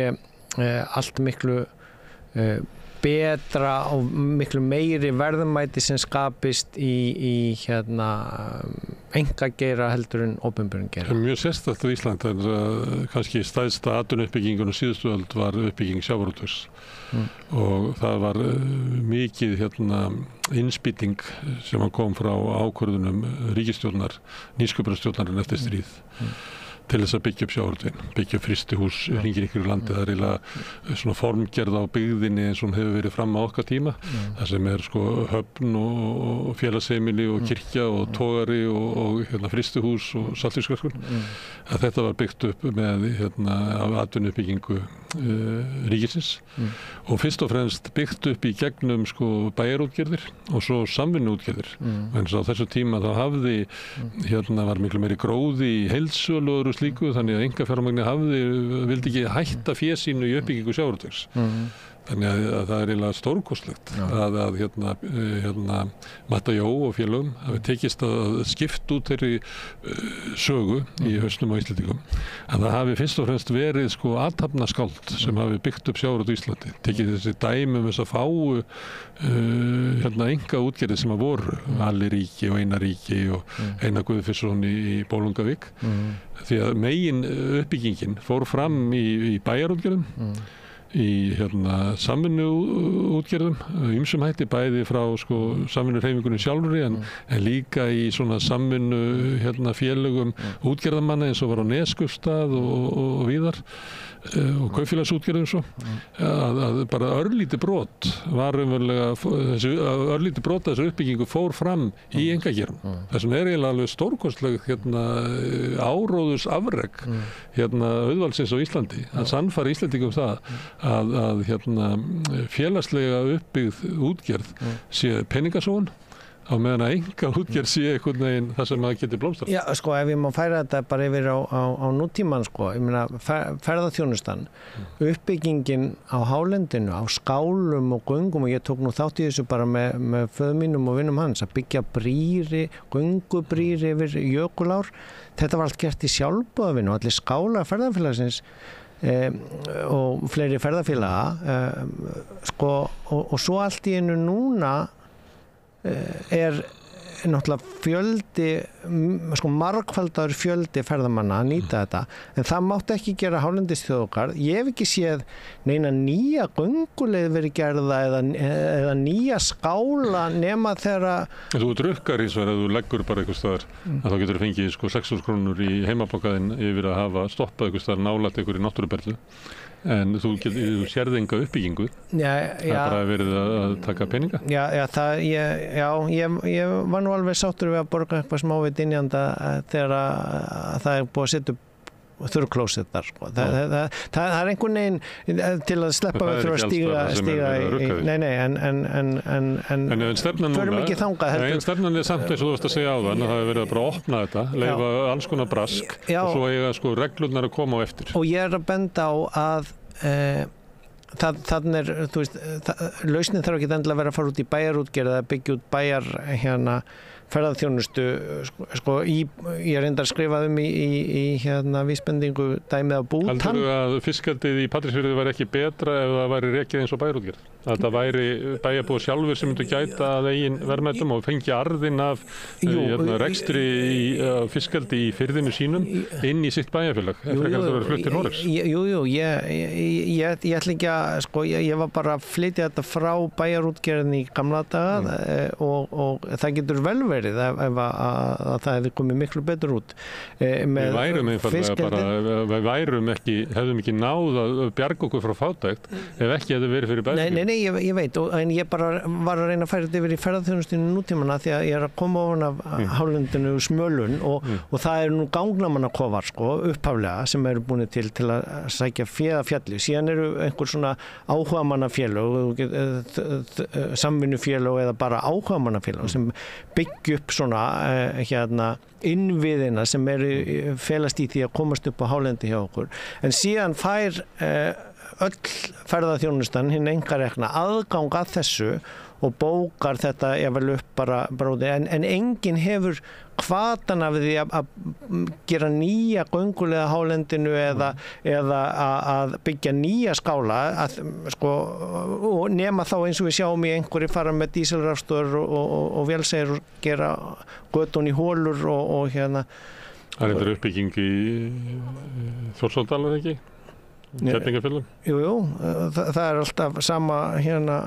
Speaker 3: allt miklu betra og miklu meiri verðmæti sem skapist í einkageira heldur en opinberum geira.
Speaker 2: Mjög sérstakt á Íslandi, kannski stærsta atvinnuuppbyggingun á síðustu öld var uppbygging sjávarútvegs og það var mikið innspýting sem kom frá ákvörðunum ríkisstjórnar, nýsköpunarstjórnarinnar eftir stríð. Til þess að byggja upp sjávarútveginn, byggja upp frystihús hringinn ykkur í landi. Það eiginlega svona formgerð á byggðinni eins og hún hefur verið fram á okkar tíma. Það sem höfn og félagsheimili og kirkja og togari og frystihús og saltfiskverkun. Þetta var byggt upp með atvinnuuppbyggingu ríkisins og fyrst og fremst byggt upp í gegnum bæjarútgerðir og svo samvinnuútgerðir. En á þessu tíma þá var miklu meiri gróði í heildsölu og slíku, þannig að einkafjármagni vildi ekki hætta fé sínu í uppbyggingu sjávarútvegs. Þannig að það eiginlega stórkostlegt að Matta Jó og félögum hafi tekist að skipta út þeirri sögu í hausnum á Íslendingum. En það hafi fyrst og fremst verið athafnaskáld sem hafi byggt upp sjávarútveg á Íslandi. Tekið þessi dæmi þess að fáu einkaútgerðir sem að voru, Alli ríki og Einar ríki og Einar Guðfinnsson í Bolungarvík. Því að megin uppbyggingin fór fram í bæjarútgerðum, í samvinnuútgerðum, ýmsum hætti, bæði frá samvinnuhreyfingunni sjálfri en líka í svona samvinnu félögum útgerðarmanna eins og var á Neskaupstað og víðar og kaupfélagsútgerðum svo að bara örlítið brot var örlítið brot af þessu uppbyggingu fór fram í einkageiranum. Þess vegna eiginlega alveg stórkostleg áróðurs afrek auðvaldsins á Íslandi að sannfæra Íslendingum það að félagslega uppbyggð útgerð sé peningasóun á meðan að einkaútgerð sé einhvern veginn það sem að geti blómstrar.
Speaker 3: Já, ef ég má færa þetta bara yfir á nútíman, ég meina ferðaþjónustan, uppbyggingin á hálendinu, á skálum og göngum, og ég tók nú þátt í þessu bara með föður mínum og vinnum hans, að byggja göngubrýri yfir jökulár. Þetta var allt gert í sjálfboðavinnu, allir skálar ferðafélagsins og fleiri ferðafélaga og svo allt í einu núna náttúrulega fjöldi, margfaldaður fjöldi ferðamanna að nýta þetta, en það mátti ekki gera hálendisþjóðgarð. Ég hef ekki séð neina nýja gönguleið verið gerða eða nýja skála nema þegar
Speaker 2: Þú drukkar eins og ef þú leggur bara einhvers staðar að þá getur þú fengið 600 krónur í heimabókaðinn yfir að hafa stoppað einhvers staðar nálægt einhverju náttúruperlu. En þú sérði enga uppbyggingu. Það bara verið að taka peninga. Ég var nú alveg sáttur við að borga eitthvað smávið dynjanda þegar það búið að setja upp þurrklósettar. Það einhvern veginn til að sleppa við þurfa að stíga en förum ekki þangað. Stefnan samt eins og þú varst að segja áðan að það hefur verið að bara opna þetta, leyfa alls konar brask og svo eiga reglurnar að koma á eftir.
Speaker 3: Og ég að benda á að þannig lausnin þarf ekki endilega að vera að fara út í bæjarútgerð eða byggja út bæjar ferðaþjónustu. Ég reyndar skrifað í vísbendingu dæmið á Bútan.
Speaker 2: Heldurðu að fiskeldið í Patreksfirði væri ekki betra ef það væri rekið eins og bæjarútgerð? Að það væri bæjarbúar sjálfur sem myndu gæta að eigin verðmætum og fengi arðinn af rekstri fiskeldi í firðinu sínum inn í sitt bæjarfélag eftir að það verið flutt til Noregs?
Speaker 3: Ég ætla ekki að, ég var bara að flytja þetta frá bæjarútgerðinni í gamla daga og það getur vel verið ef að það hefði komið miklu betur út.
Speaker 2: Við værum hefðum ekki náð að bjarga okkur frá fátækt ef ekki hefði verið fyrir bæjarfélag.
Speaker 3: Nei, ég veit, en ég bara var að reyna að færa þetta yfir í ferðaþjónustinu nútímana því að ég er að koma ofan af hálendinu Smölun og það eru nú gangnamannakofar upphaflega sem eru búin til að sækja fjalli. Síðan eru einhver svona áhugamannafélög, samvinnufélög eða bara áhugamannafélög sem byggja upp svona innviðina sem eru felast í því að komast upp á hálendi hjá okkur. En síðan fær öll ferðaþjónustan hinn einkarekna aðgang að þessu og bókar þetta vel upp bara bróði en enginn hefur hvatan af því að gera nýja göngulega hálendinu eða að byggja nýja skála sko, og nema þá eins og við sjáum í einhverju fara með dísilrafstöður og vélsegir og gera götun í hólur og hérna.
Speaker 2: Það er uppbygging í Þjórsárdal eða ekki? Kerlingafjöllum?
Speaker 3: Jú, það er alltaf sama hérna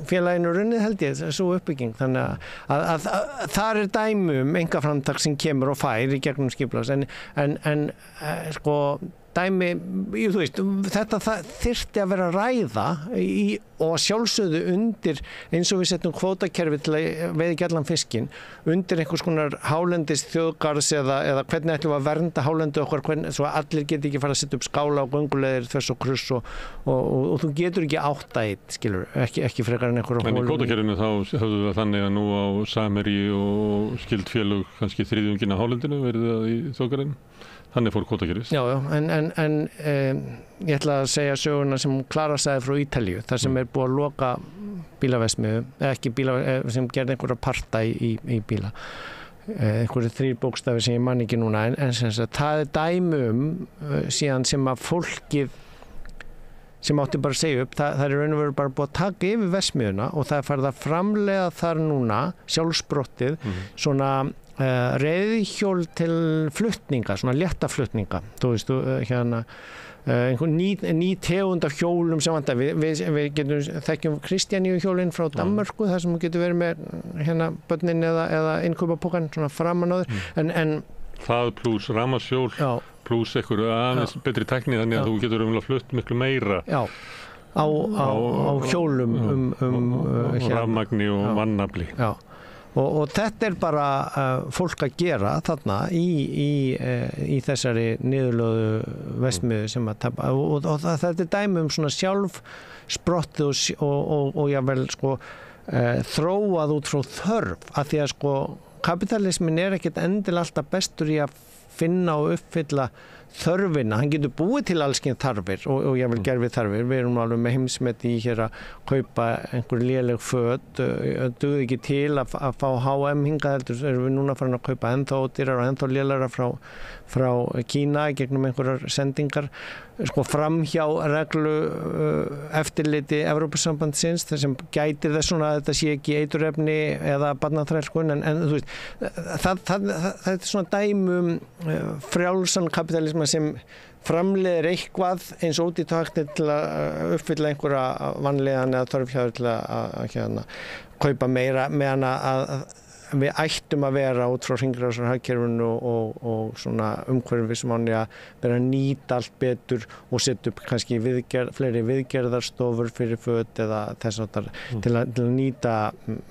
Speaker 3: félaginu runnið held ég, svo uppbygging þannig að þar er dæmi einkaframtak sem kemur og fær í gegnum skipulags en sko dæmi, þú veist, þetta þyrfti að vera ræða og sjálfsögðu undir eins og við setjum kvótakerfi til að veiða ekki allan fiskinn undir einhvers konar hálendis þjóðgarðs eða hvernig ætlum við að vernda hálendi okkar svo allir geti ekki fara að setja upp skála og göngulegir þess og kruss og þú getur ekki átt að eitt, skilur, ekki frekar en einhverja
Speaker 2: hólum. En í kvótakerfinu þá höfðu við þannig að nú á Samherji og skyld félög kannski þriðjungin af hálendinu verið það í þjóðgarðinu? Þannig fór kvótakerfis. Já,
Speaker 3: en ég ætla að segja söguna sem Klara sagði frá Ítalíu, þar sem búið að loka bílaverksmiðju, ekki sem gerði einhverja parta í bíla. Einhverju 3 bókstafir sem ég man ekki núna, en sem sagt, það er dæmi síðan sem að fólkið sem átti bara að segja upp, það er raun og veru bara búið að taka yfir verksmiðjuna og það er farið að framleiða þar núna, sjálfsprottið, svona reiðhjól til flutninga, svona léttaflutninga, þú veist, hérna einhver ný tegund af hjólum sem vantar, við þekkjum Kristjaníu hjólinn frá Danmörku, þar sem getur verið með hérna börnin eða innkaupapokann svona framan á þér, en
Speaker 2: það pluss rafmagnshjól pluss einhverju aðeins betri tækni þannig að þú getur flutt miklu meira
Speaker 3: á hjólum
Speaker 2: rafmagni og vannafli.
Speaker 3: Og þetta er bara fólk að gera þarna í þessari niðurlögðu verksmiðju sem að tapa og þetta er dæmi svona sjálfsprottið og jável sko þróað út frá þörf af því að sko kapitalismin er ekkert endilega alltaf bestur í að finna og uppfylla þörfina, hann getur búið til allskyns þarfir og ég vil gerfi þarfir, við erum alveg með heimsmet í hér að kaupa einhver léleg föt, duði ekki til að fá H&M hingað heldur, erum við núna farin að kaupa ennþá dýrar og ennþá lélegra frá Kína gegnum einhverjar sendingar, sko framhjá reglu eftirliti Evrópusambandsins þar sem gætir þess svona að þetta sé ekki eiturefni eða barnaþrælkun en þú veist, það er svona dæmi frjálsan kapitalisma sem framleiðir eitthvað eins og út í takti til að uppfylla einhverja vanlíðan eða þörfhjáður til að hérna, kaupa meira meðan að við ættum að vera út frá hringrásarhagkerfinu og svona umhverfismáni að vera að nýta allt betur og setja upp kannski fleiri viðgerðarstofur fyrir föt eða þess áttar til að nýta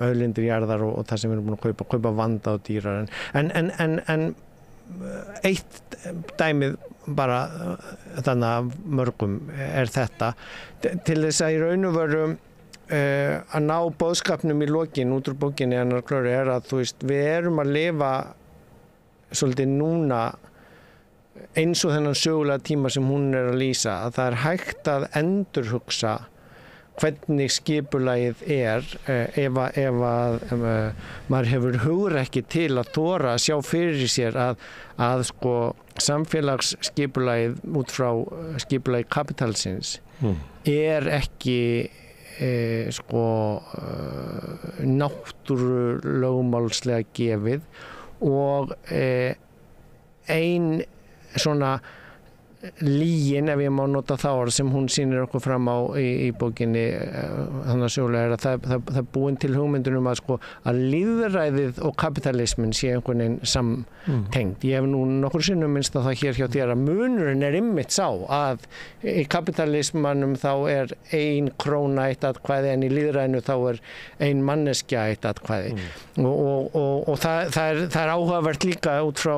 Speaker 3: auðlindir jarðar og það sem við erum búin að kaupa vanda og dýrar en eitt dæmið bara þannig af mörgum er þetta til þess að í raun og veru að ná boðskapnum í lokin út úr bókinni hennar Klöru er að þú veist við erum að lifa svolítið núna eins og þennan sögulega tíma sem hún er að lýsa að það er hægt að endurhugsa hvernig skipulagið er ef maður hefur hugrekki til að þora að sjá fyrir sér að sko samfélagsskipulagið út frá skipulagi kapitalsins er ekki náttúrulögmálslega gefið og ein svona lygin, ef ég má nota það orð sem hún sýnir okkur fram á í bókinni þannig að sjólega er að það er búin til hugmyndunum að lýðræðið og kapitalismin sé einhvern veginn samtengd. Ég hef nú nokkur sinnum minnst að það hér hjá þér að munurinn er einmitt sá að í kapitalismanum þá er 1 króna eitt atkvæði en í lýðræðinu þá er 1 manneskja eitt atkvæði og það er áhugavert líka út frá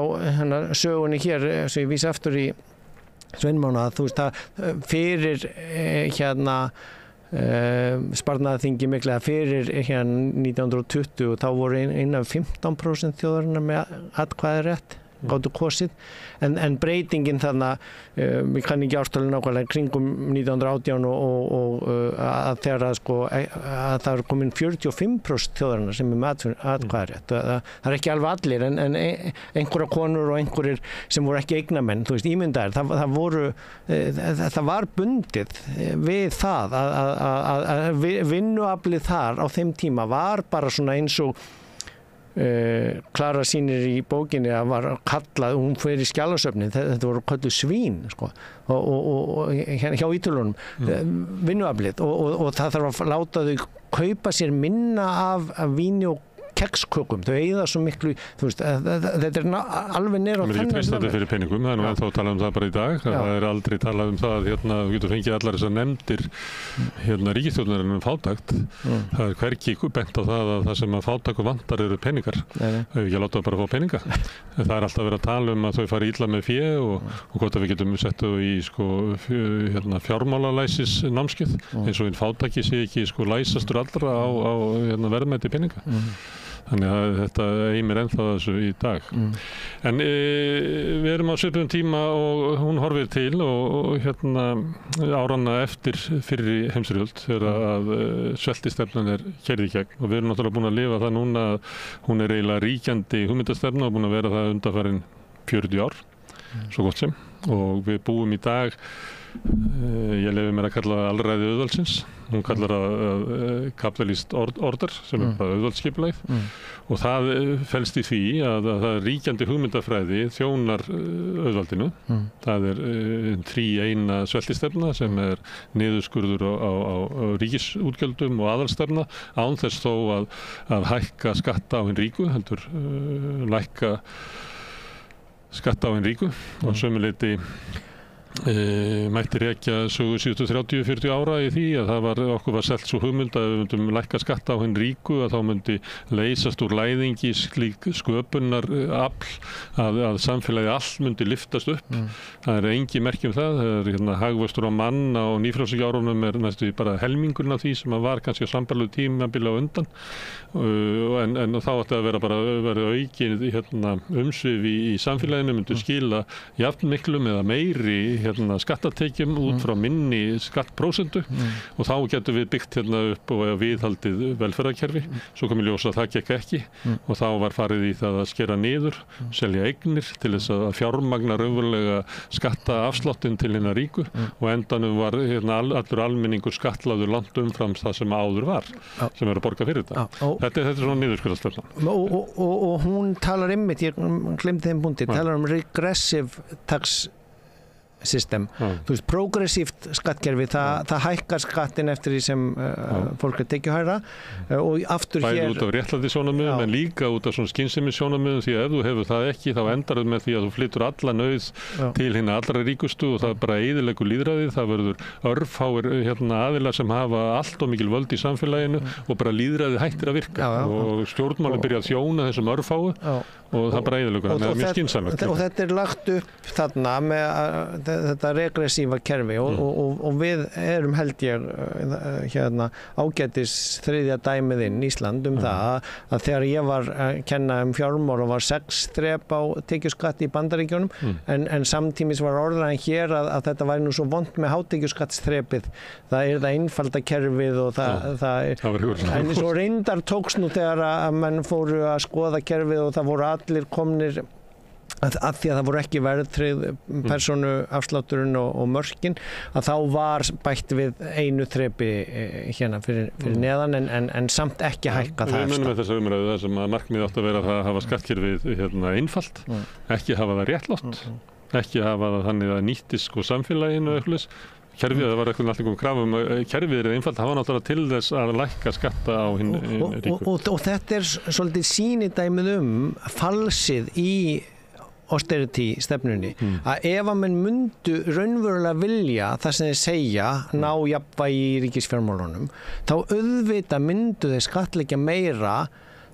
Speaker 3: sögunni hér sem ég vísa aftur í Sveinmána, þú veist að fyrir sparnaðarþingi miklega fyrir 1920 þá voru innan 15% þjóðarinnar með atkvæðarétt gátu kosið en breytingin þarna við kann ekki ástölu nákvæmlega kringum 1918 og að þegar að það komin 45% þjóðarinnar sem með atkvæðarétt það ekki alveg allir en einhverja konur og einhverjir sem voru ekki eignamenn, þú veist, ímyndaðir það var bundið við það að vinnuaflið þar á þeim tíma var bara svona eins og Klara sýnir í bókinni að var kallað, hún fer í skjalasöfnin, þetta voru kölluð svín og hjá Ítölunum vinnuaflið og það þarf að láta þau kaupa sér minna af víni og kekskökum, þau eyða svo miklu, þú veist, þetta alveg nýr á
Speaker 2: þennan. Það er ekki treystandi fyrir peningum, það er ennþá talað það bara í dag, það er aldrei talað það hérna, við getum fengið allar þessar nefndir ríkisstjórnarinnar fátækt, það er hvergi bent á það að það sem að fátæku vantar eru peningar, þau ekki að láta bara fá peninga, það er alltaf verið að tala að þau fari illa með fé og hvort að við getum sett þau í fjármálalæsis námskeið, eins og fátæki sé ekki læsastur allra á verðmæti peninga. Þannig að þetta eimir ennþá þessu í dag. En við erum á svipuðum tíma og hún horfir til og áranna eftir fyrri heimsstyrjöld þegar að sveltistefnan keyrð í gegn og við erum náttúrulega búin að lifa það núna að hún eiginlega ríkjandi hugmyndastefna og búin að vera það undanfarin 40 ár, svo gott sem, og við búum í dag ég leyfi mér að kalla það alræði auðvaldsins, hún kallar það kapitalist order sem bara auðvaldsskipulagið og það felst í því að það ríkjandi hugmyndafræði þjónar auðvaldinu, það þríeina sveltistefna sem niðurskurður á ríkisútgjöldum og aðalstefna án þess þó að hækka skatta á hinn ríku, heldur lækka skatta á hinn ríku og sömuleyti mætti rekja sögu síðustu 30-40 ára í því að okkur var selt svo hugmynd að við myndum lækka skatta á hinn ríku að þá myndi leysast úr læðingi slík sköpunar afl að samfélagi allt myndi lyftast upp. Það engi merki það er hagvöxtur á mann á nýfrjálsíkjárunum næstu bara helmingurinn af því sem var kannski á sambærilegu tímabili á undan en þá átti að vera aukin umsvif í samfélaginu myndi skila jafn miklum eða meiri skattatekjum út frá minni skattprósentu og þá getum við byggt upp og viðhaldið velferðarkerfi svo kom í ljós að það gekk ekki og þá var farið í það að skera niður selja eignir til þess að fjármagna raunverulega skattaafsláttinn til hinna ríku og endanum var allur almenningur skattlagður langt umfram það sem áður var sem að borga fyrir þetta. Þetta er svona niðurskurðarstefna.
Speaker 3: Og hún talar ég glemdi þeim punkti, talar regressive tax system. Þú veist, progressíft skattkerfi, það hækkar skattin eftir því sem fólk tekjuhærra og aftur
Speaker 2: bæði út af réttlætissjónarmiðum en líka út af svona skynsemissjónarmiðum því að ef þú hefur það ekki þá endar það með því að þú flyttur alla nauð til hinna allra ríkustu og það bara eyðileggur lýðræðið, það verður örfáir aðilar sem hafa allt og mikil völd í samfélaginu og bara lýðræðið hættir að virka og stjórnmálin byrja að þjóna þessum örfáu og það bara eyðileggur, þannig að það er mjög skynsamlegt.
Speaker 3: Og þetta er lagt upp þarna með þetta regressíva kerfi og við erum held ég ágætis þriðja dæmið inn í Ísland það að þegar ég var að kenna fjármál og var 6 þrep á tekjuskatt í Bandaríkjunum en samtímis var orðræðan hér að þetta væri nú svo vont með hátekjuskattsþrepið, það það einfalda kerfið og en svo reyndar tókst nú þegar að menn fóru að skoða kerfið og það voru allir komnir að því að það voru ekki verðtryggð persónuafslátturinn og mörkin að þá var bætt við einu þrepi fyrir neðan en samt ekki hækka það.
Speaker 2: Við munum með þessa umræðu það sem að markmið átt að vera að hafa skattkerfið einfalt, ekki hafa það réttlátt, ekki hafa það þannig að nýttis samfélaginu eitthvað. Kerfið, það var eitthvað alltaf krafum, kerfið einfalt, það var náttúrulega til þess að lækka skatta á hinn ríku.
Speaker 3: Og þetta svolítið sýnidæmið falsið í austerity stefnunni að ef að menn myndu raunverulega vilja það sem þeir segja ná jafnvægi í ríkisfjármálunum þá auðvitað myndu þeir skattleggja meira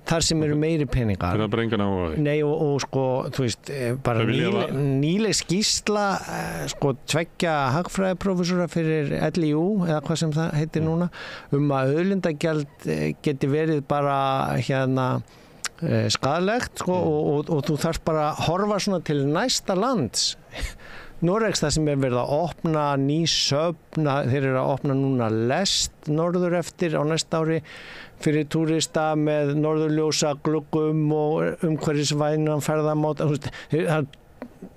Speaker 3: þar sem eru meiri peningar.
Speaker 2: Það er bara engan áhuga.
Speaker 3: Nei og þú veist bara nýleg skýrsla 2 hagfræðiprófessora fyrir LIU eða hvað sem það heitir núna að auðlindagjald geti verið bara skaðlegt sko, og þú þarf bara að horfa svona til næsta lands. Noregs það sem verið að opna ný söfn, þeir eru að opna núna lest norður eftir á næsta ári fyrir túrista með norðurljósa gluggum og umhverfisvænan ferðamáta.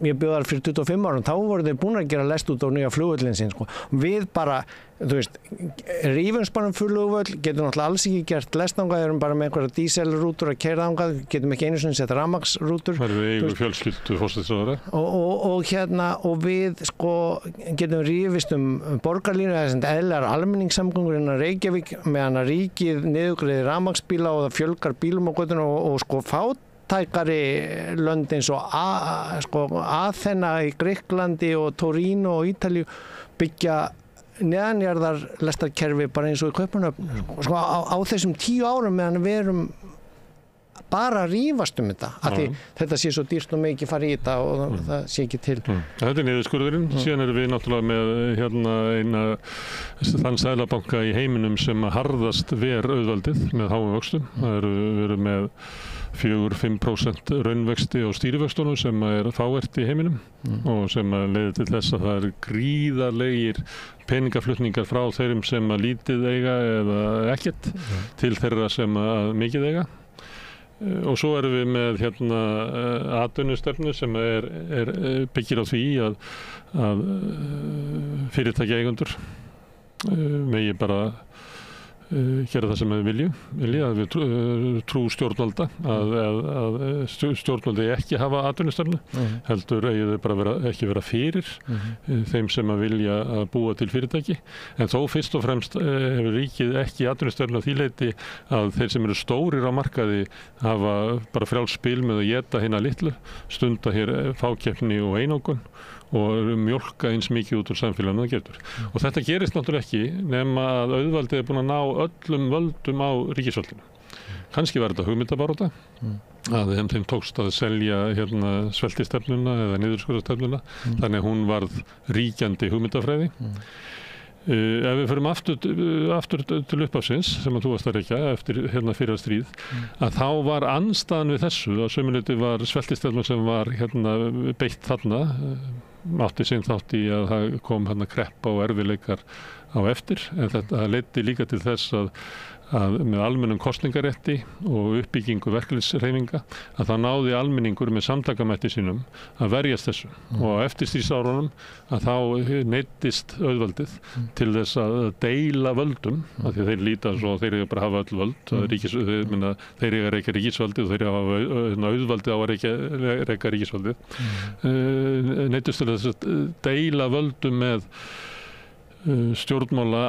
Speaker 3: Ég bjóð þar fyrir 25 árum, þá voru þeir búin að gera lest út á nýja flugvöllin sinn sko. Við bara, þú veist, Rífensbærum flugvöll getum náttúrulega alls ekki gert lestangað, erum bara með einhverja díselrútur að keyra þangað, getum ekki einu sinni sett rafmagnsrútur.
Speaker 2: Það eru eigu fjölskyldu forsætisráðherra.
Speaker 3: Og við sko getum rífist borgarlínu, eðlilegar almenningssamgöngur innan Reykjavík meðan að ríkið niðurgreiðir rafmagsbíla og það fjölgar bílum á götunum og sko fátækari lönd eins og Aþena í Grikklandi og Torino og Ítalíu byggja neðanjarðar lestarkerfi bara eins og í Kaupmannahöfn. Sko á þessum 10 árum meðan við erum bara að rífast þetta, af því þetta sé svo dýrt og mikið fara í þetta og það sé ekki til.
Speaker 2: Þetta sniðurskurðurinn, síðan erum við náttúrulega með þann seðlabanka í heiminum sem harðast ver auðvaldið með háum vöxtum. Það eru með 4-5% raunvexti og stýrivöxtunum sem fáert í heiminum og sem leiðir til þess að það gríðarlegir peningaflutningar frá þeirrum sem lítið eiga eða ekkert til þeirra sem mikið eiga. Og svo erum við með atvinnustefnu sem byggir á því að fyrirtækjaeigendur megi bara gera það sem við vilja að við trú stjórnvalda að stjórnvaldi ekki hafa atvinnustefnu, heldur eigi þau bara ekki vera fyrir þeim sem að vilja að búa til fyrirtæki, en þó fyrst og fremst hefur ríkið ekki atvinnustefnu að því leyti að þeir sem eru stórir á markaði hafa bara frjáls spil með að éta hina litlu, stunda hér fákeppni og einokun og mjólka eins mikið út úr samfélaginu það getur. Og þetta gerist náttúrulega ekki nema að auðvaldið búin að ná öllum völdum á ríkisvaldinu. Kannski var þetta hugmyndabarátta að þeim tókst að selja sveltistefnuna eða niðurskurðarstefnuna, þannig að hún varð ríkjandi hugmyndafræði. Ef við förum aftur til upphafsins sem að þú varst að rekja eftir fyrra stríð, að þá var andstaðan við þessu, að sömuleyti var sveltistefna sem var beitt þarna, átti sinn þátt í að það kom kreppa og erfiðleikar á eftir, en þetta leiddi líka til þess að með almennum kosningarétti og uppbyggingu verkalýðshreyfinga að það náði almenningur með samtakamætti sínum að verjast þessu og á eftirstríðsárunum að þá neyddist auðvaldið til þess að deila völdum, af því að þeir líta svo þeir eiga bara hafa öll völd, þeir eiga reka ríkisvaldið og þeir hafa auðvaldið á að reka ríkisvaldið, neyddist til þess að deila völdum með stjórnmála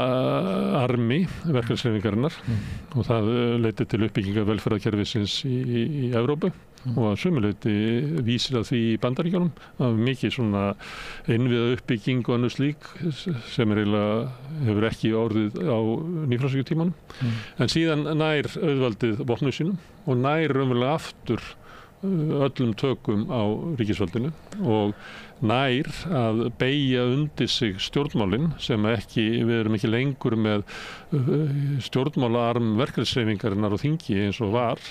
Speaker 2: armi verkalýðshreyfingarinnar og það leiddi til uppbyggingar velferðarkerfisins í Evrópu og að sömuleyti vísir að því í Bandaríkjunum að mikið svona innviða uppbygging og annað slík sem eiginlega hefur ekki orðið á nýfrjálshyggjutímanum, en síðan nær auðvaldið vopnum sínum og nær raunverulega aftur öllum tökum á ríkisvaldinu og nær að beygja undir sig stjórnmálin sem við erum ekki lengur með stjórnmálaarm verkalýðshreyfingarinnar og þingi eins og var,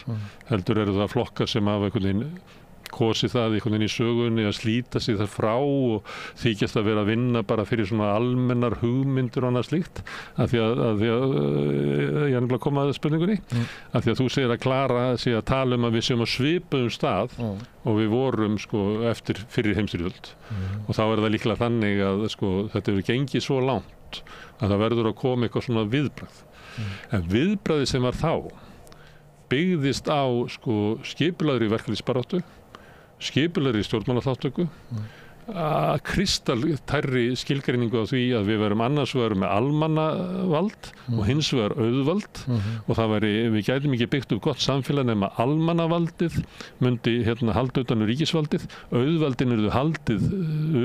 Speaker 2: heldur eru það flokkar sem hafa einhvern veginn kosið það einhvern veginn í sögunni að slíta sig þar frá og þykjast að vera að vinna bara fyrir svona almennar hugmyndir og annað slíkt, af því að ég er koma að spurningunni, af því að þú segir að Klara sé að tala að við séum á svipuðum stað og við vorum eftir fyrri heimsstyrjöld og þá það líklega þannig að þetta hefur gengið svo langt að það verður að koma eitthvað svona viðbragð, en viðbragðið sem var þá byggðist á skipulagðri verkalýðsbaráttu, skipulagðri stjórnmálaþátttöku, að kristalltærri skilgreiningu á því að við verum annars vegar með almannavald og hins vegar auðvald og við gætum ekki byggt upp gott samfélag nema almannavaldið myndi halda utan ríkisvaldið, auðvaldin eru haldið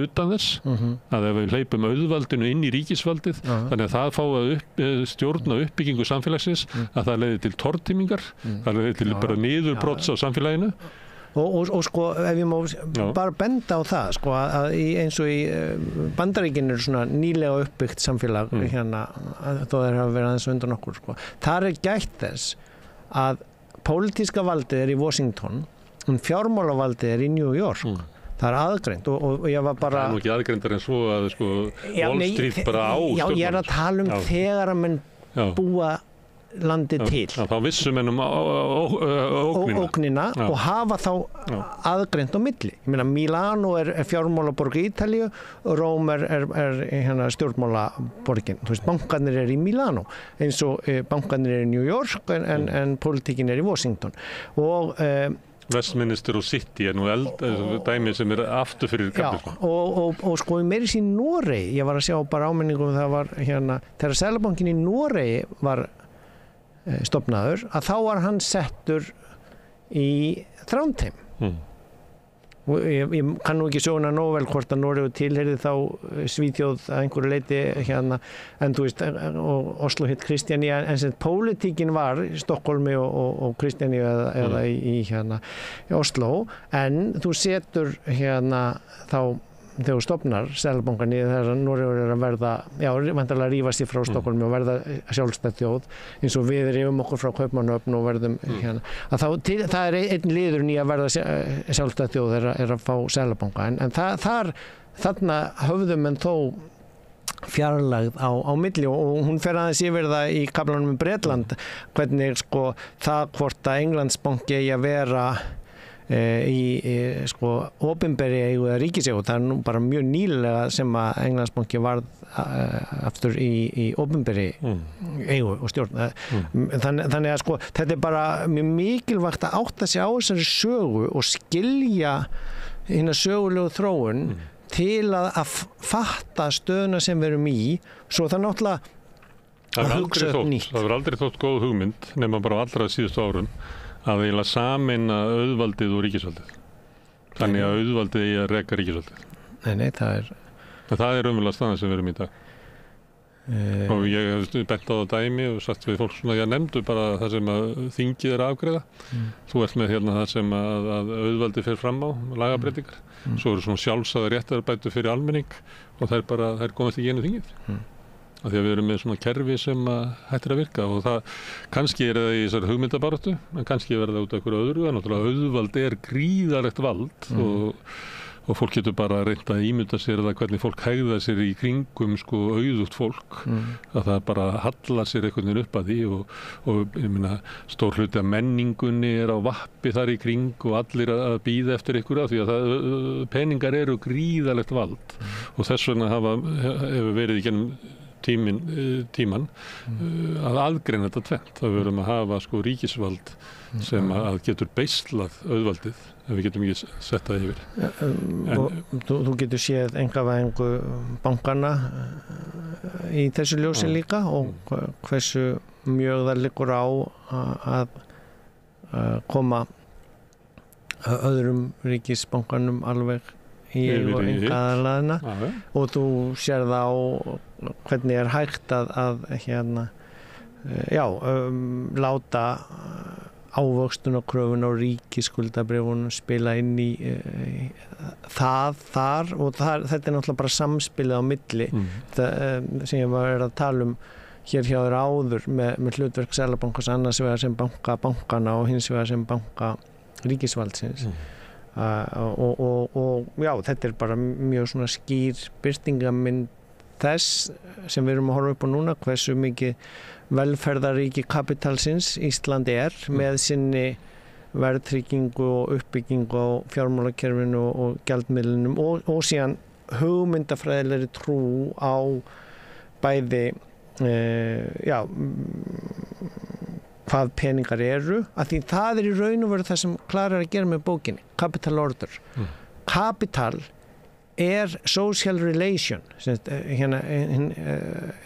Speaker 2: utan þess, að ef við hleypum auðvaldinu inn í ríkisvaldið þannig að það fái að stjórna uppbyggingu samfélagsins, að það leiði til tortímingar, það leiði til bara niðurbrots á samfélaginu.
Speaker 3: Og ef ég má bara benda á það að eins og í Bandaríkinu svona nýlega uppbyggt samfélag þó þeir hafa verið aðeins undan okkur þar gætt þess að pólitíska valdið í Washington en fjármálavaldið í New York. Það aðgreind og ég var bara...
Speaker 2: Það nú ekki aðgreindar en svo að sko Wall Street bara á
Speaker 3: Já, ég að tala þegar að menn búa landið til.
Speaker 2: Já, þá vissum menn ógnina
Speaker 3: og hafa þá aðgreind á milli. Ég meina, Milano fjármálaborg í Ítalíu og Róm hérna stjórnmálaborgin. Þú veist, bankarnir í Milano eins og bankarnir í New York en pólitíkin í Washington. Og
Speaker 2: Westminster og City nú dæmi sem aftur fyrir kapitalisma.
Speaker 3: Og sko meira í Noregi, ég var að sjá bara áminningum það var hérna, þegar Seðlabankinn í Noregi var stofnaður, að þá var hann settur í Þrándheim. Og ég kann nú ekki söguna nóg vel hvort að Noregur tilheyrði þá Svíþjóð að einhverju leyti hérna, en þú veist, og Oslo hitt Kristjaníu, en sem pólitíkin var í Stokkólmi og Kristjaníu eða í hérna í Oslo, en þú setur hérna þá þegar þú stofnar Seðlabankann þegar Noregur að verða, væntanlega að rífa sig frá Stokkólmi og verða sjálfstæð þjóð eins og við rífum okkur frá Kaupmannahöfn og verðum hérna, að það einn liðurinn í að verða sjálfstæð þjóð er að fá Seðlabanka en þarna höfðum en þó fjarlægð á milli og hún fer aðeins yfir það í kaflanum Bretland hvernig sko það hvort að Englandsbanki eigi að vera í sko opinberi eigu eða ríkiseigu, það nú bara mjög nýlega sem að Englandsbanki varð aftur í opinberi eigu og stjórn þannig að sko þetta bara mjög mikilvægt að átta sig á þessari sögu og skilja hina sögulegu þróun til að fatta stöðuna sem við erum í svo það náttúrulega að hugsa upp nýtt.
Speaker 2: Það var aldrei þótt góð hugmynd nema bara á allra síðustu árum að eiginlega sameina auðvaldið og ríkisvaldið. Þannig að auðvaldið eigi að reka ríkisvaldið.
Speaker 3: Nei,
Speaker 2: það er raunverulega staðan sem við erum í dag. Og ég hef bent á það dæmi og sagt við fólk svona, ég nefndu bara það sem að þingið að afgreiða. Þú ert með hérna það sem að auðvaldið fer fram á, lagabreytingar. Svo eru svona sjálfsagðar réttarbætur fyrir almenning og þær komast ekki inn í þingið. Af því að við erum með svona kerfi sem hættir að virka og það kannski það í þessari hugmyndabaráttu en kannski það út af einhverju öðru en náttúrulega auðvald gríðarlegt vald og fólk getur bara reynt að ímynda sér það hvernig fólk hegða sér í kringum sko auðugt fólk að það bara hallar sér einhvern veginn upp að því og ég meina stór hluti af menningunni á vappi þar í kring og allir að bíða eftir ykkur af því að peningar eru gríðarlegt vald og þess vegna hefur verið í gennum tíman að aðgreina þetta tvennt. Það verðum að hafa sko ríkisvald sem að getur beislað auðvaldið ef við getum ekki sett það yfir.
Speaker 3: Þú getur séð einkavæðingu bankana í þessu ljósi líka og hversu mjög það liggur á að koma öðrum ríkisbankanum alveg í einkaðalaðina og þú sér það á hvernig hægt að hérna láta ávöxtunarkröfun á ríkisskuldabréfunum spila inn í þar og þetta er náttúrulega bara samspilið á milli sem ég var að tala hér hjá þér áður með hlutverk Seðlabankans annars vegar sem bankana og hins vegar sem banka ríkisvaldsins og já, þetta er bara mjög svona skýr birtingamynd þess sem við erum að horfa upp á núna hversu mikið velferðaríki kapitalsins Ísland með sinni verðtryggingu og uppbyggingu á fjármálakerfinu og gjaldmiðlunum og síðan hugmyndafræðilegri trú á bæði hvað peningar eru að því það í raun og veru það sem Klara að gera með bókinni Capital Order Kapital social relation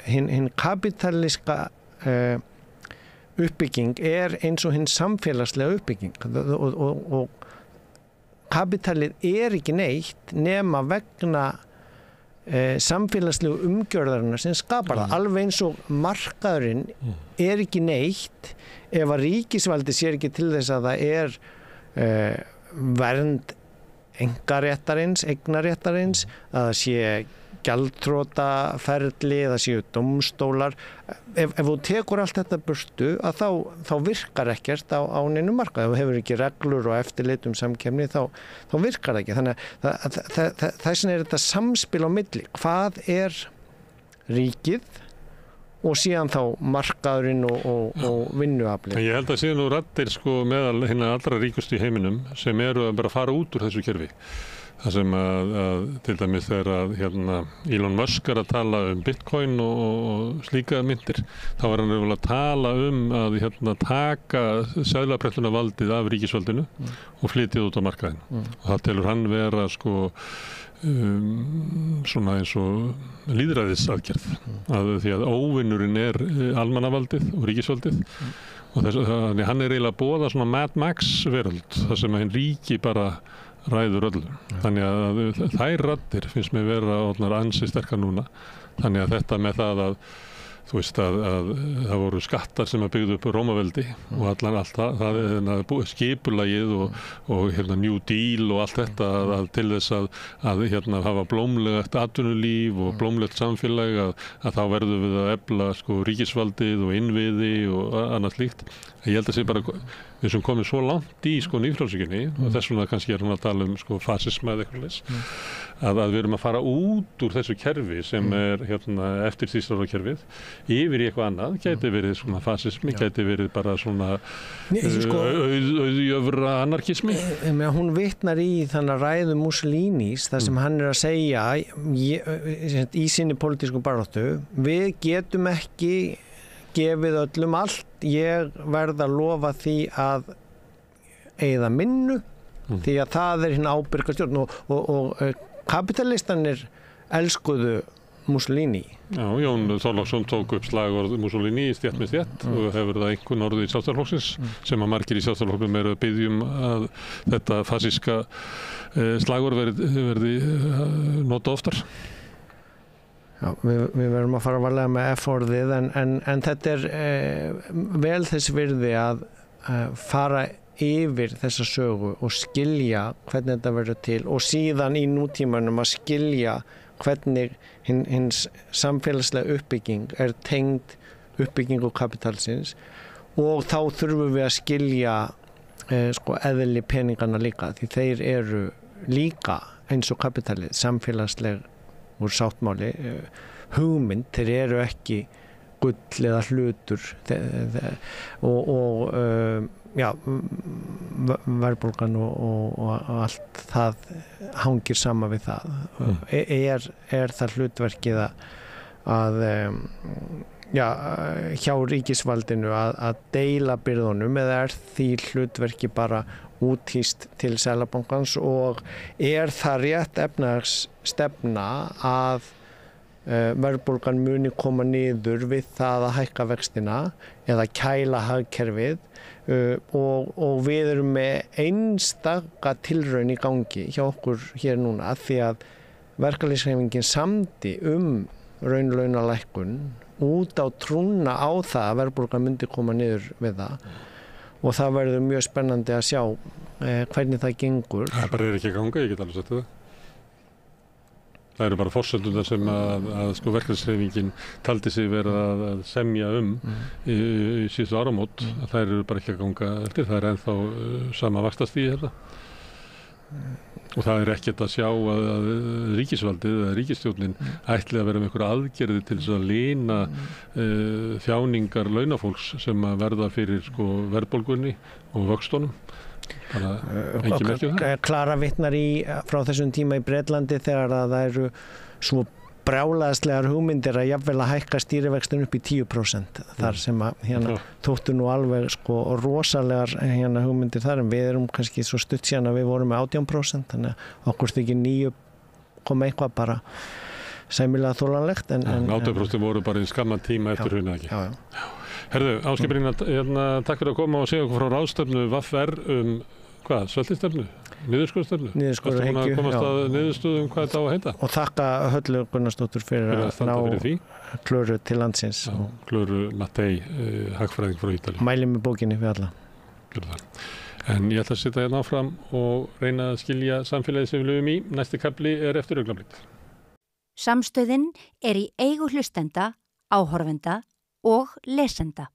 Speaker 3: hinn kapitalíska uppbygging eins og hinn samfélagslega uppbygging og kapitalið ekki neitt nema vegna samfélagslegu umgjörðarinnar sem skapar það alveg eins og markaðurinn ekki neitt ef að ríkisvaldi sér ekki til þess að það vernd einkaréttarins, eignaréttarins, að það sé gjaldþrotaferli, það séu dómstólar. Ef þú tekur allt þetta burtu, að þá virkar ekkert á neinum markað. Ef þú hefur ekki reglur og eftirlit samkeppni, þá virkar það ekki. Þannig að þess vegna þetta samspil á milli. Hvað ríkið og síðan þá markaðurinn og vinnuaflið.
Speaker 2: Ég held að síðan nú raddir meðal hinna allra ríkustu í heiminum sem eru að bara fara út úr þessu kerfi. Það sem að til dæmis þegar Elon Musk að tala Bitcoin og slíka myntir, þá hann að tala að taka seðlaprentuna-valdið af ríkisvaldinu og flytja út á markaðinn. Og það telur hann vera svona eins og lýðræðisaðgerð, því að óvinnurinn almannavaldið og ríkisvaldið og þannig hann eiginlega að boða svona Mad Max veröld, þar sem hinn ríki bara ræður öllu. Þannig að þær raddir finnst mér vera ansi sterkar núna. Þannig að þetta með það að þú veist að það voru skattar sem byggðu upp Rómaveldi og allt það skipulagið og New Deal og allt þetta að til þess að hafa blómlegt atvinnulíf og blómlegt samfélag að þá verðum við að efla ríkisvaldið og innviði og annað slíkt. Ég held að sé bara við sem komum svo langt í nýfrjálshyggjunni og þess vegna kannski hún að tala fasisma eða eitthvað leys að við erum að fara út úr þessu kerfi sem eftir stríðsárkerfið yfir í eitthvað annað, gæti verið svona fasismi, gæti verið bara svona auðjöfra anarkismi.
Speaker 3: Hún vitnar í þannig ræðu Mussolinis þar sem hann að segja í sinni pólitísku baráttu, við getum ekki gefið öllum allt, ég verð að lofa því að eyða minnu, því að það hinn ábyrga stjórn og kapitalistanir elskuðu Mussolini.
Speaker 2: Já, Jón Þorláksson tók upp slagorð Mussolini í stétt með stétt og hefur það einhvern orðið í Sjálfstæðisflokksins sem að margir í Sjálfstæðisflokknum eru að biðja að þetta fasíska slagorð verði nota oftar.
Speaker 3: Já, við verðum að fara varlega með F-orðið en þetta vel þess virði að fara yfir þessa sögu og skilja hvernig þetta verður til og síðan í nútímanum að skilja hvernig hins samfélagslega uppbygging tengd uppbyggingu kapitalsins og þá þurfum við að skilja eðli peningana líka því þeir eru líka eins og kapitalið samfélagsleg úr sáttmáli hugmynd, þeir eru ekki gull eða hlutur og verðbólgan og allt það hangir sama við það það hlutverkið að hjá ríkisvaldinu að deila byrðunum eða því hlutverki bara úthýst til Seðlabankans og það rétt efnahagsstefna að verðbólgan muni koma niður við það að hækka vextina eða kæla hagkerfið og við erum með einstaka tilraun í gangi hjá okkur hér núna því að verkalýðshreyfingin samdi raunlaunalækkun út á trúna á það að verðbólgan myndi koma niður við það og það verður mjög spennandi að sjá hvernig það gengur.
Speaker 2: Það bara ekki að ganga, ég get alveg sagt það. Það eru bara forsendurnar sem að verkalýðshreyfingin taldi sig vera að semja í síðustu áramót. Það eru bara ekki að ganga eftir, það ennþá sama vaxtastig þetta. Og það ekkert að sjá að ríkisvaldið eða ríkisstjórnin ætli að vera með einhverja aðgerði til þess að lina þjáningar launafólks sem að verða fyrir verðbólgunni og vöxtunum.
Speaker 3: Klara vitnar frá þessum tíma í Bretlandi þegar það eru svo brjálæðislegar hugmyndir að jafnvel að hækka stýrivextin upp í 10% þar sem að þóttu nú alveg rosalegar hugmyndir þar en við erum kannski svo stutt síðan að við vorum með 18% þannig að okkur þykir 9 koma eitthvað bara sæmilega þolanlegt en
Speaker 2: 18% voru bara í skamman tíma eftir hrunið ekki. Já. Herðu, Ásgeir Brynjar, takk fyrir að koma og segja okkur frá ráðstefnu VFR sveltistefnu? Niðurskurðarstefnu?
Speaker 3: Niðurskurðarhyggju,
Speaker 2: já. Komast að niðurstöðum hvað þetta á að heita?
Speaker 3: Og þakka Höllu Gunnarsdóttur fyrir að ná Klöru til landsins.
Speaker 2: Já, Klöru Mattei, hagfræðing frá Ítalíu.
Speaker 3: Mæli með bókinni fyrir alla.
Speaker 2: Gjörðu það. En ég ætla að sitja hérna áfram og reyna að skilja samfélagið sem við lifum í. Næsti kafli eftir augnablik.
Speaker 1: Samstöðin í eigu hlustenda, áhorfenda og lesenda.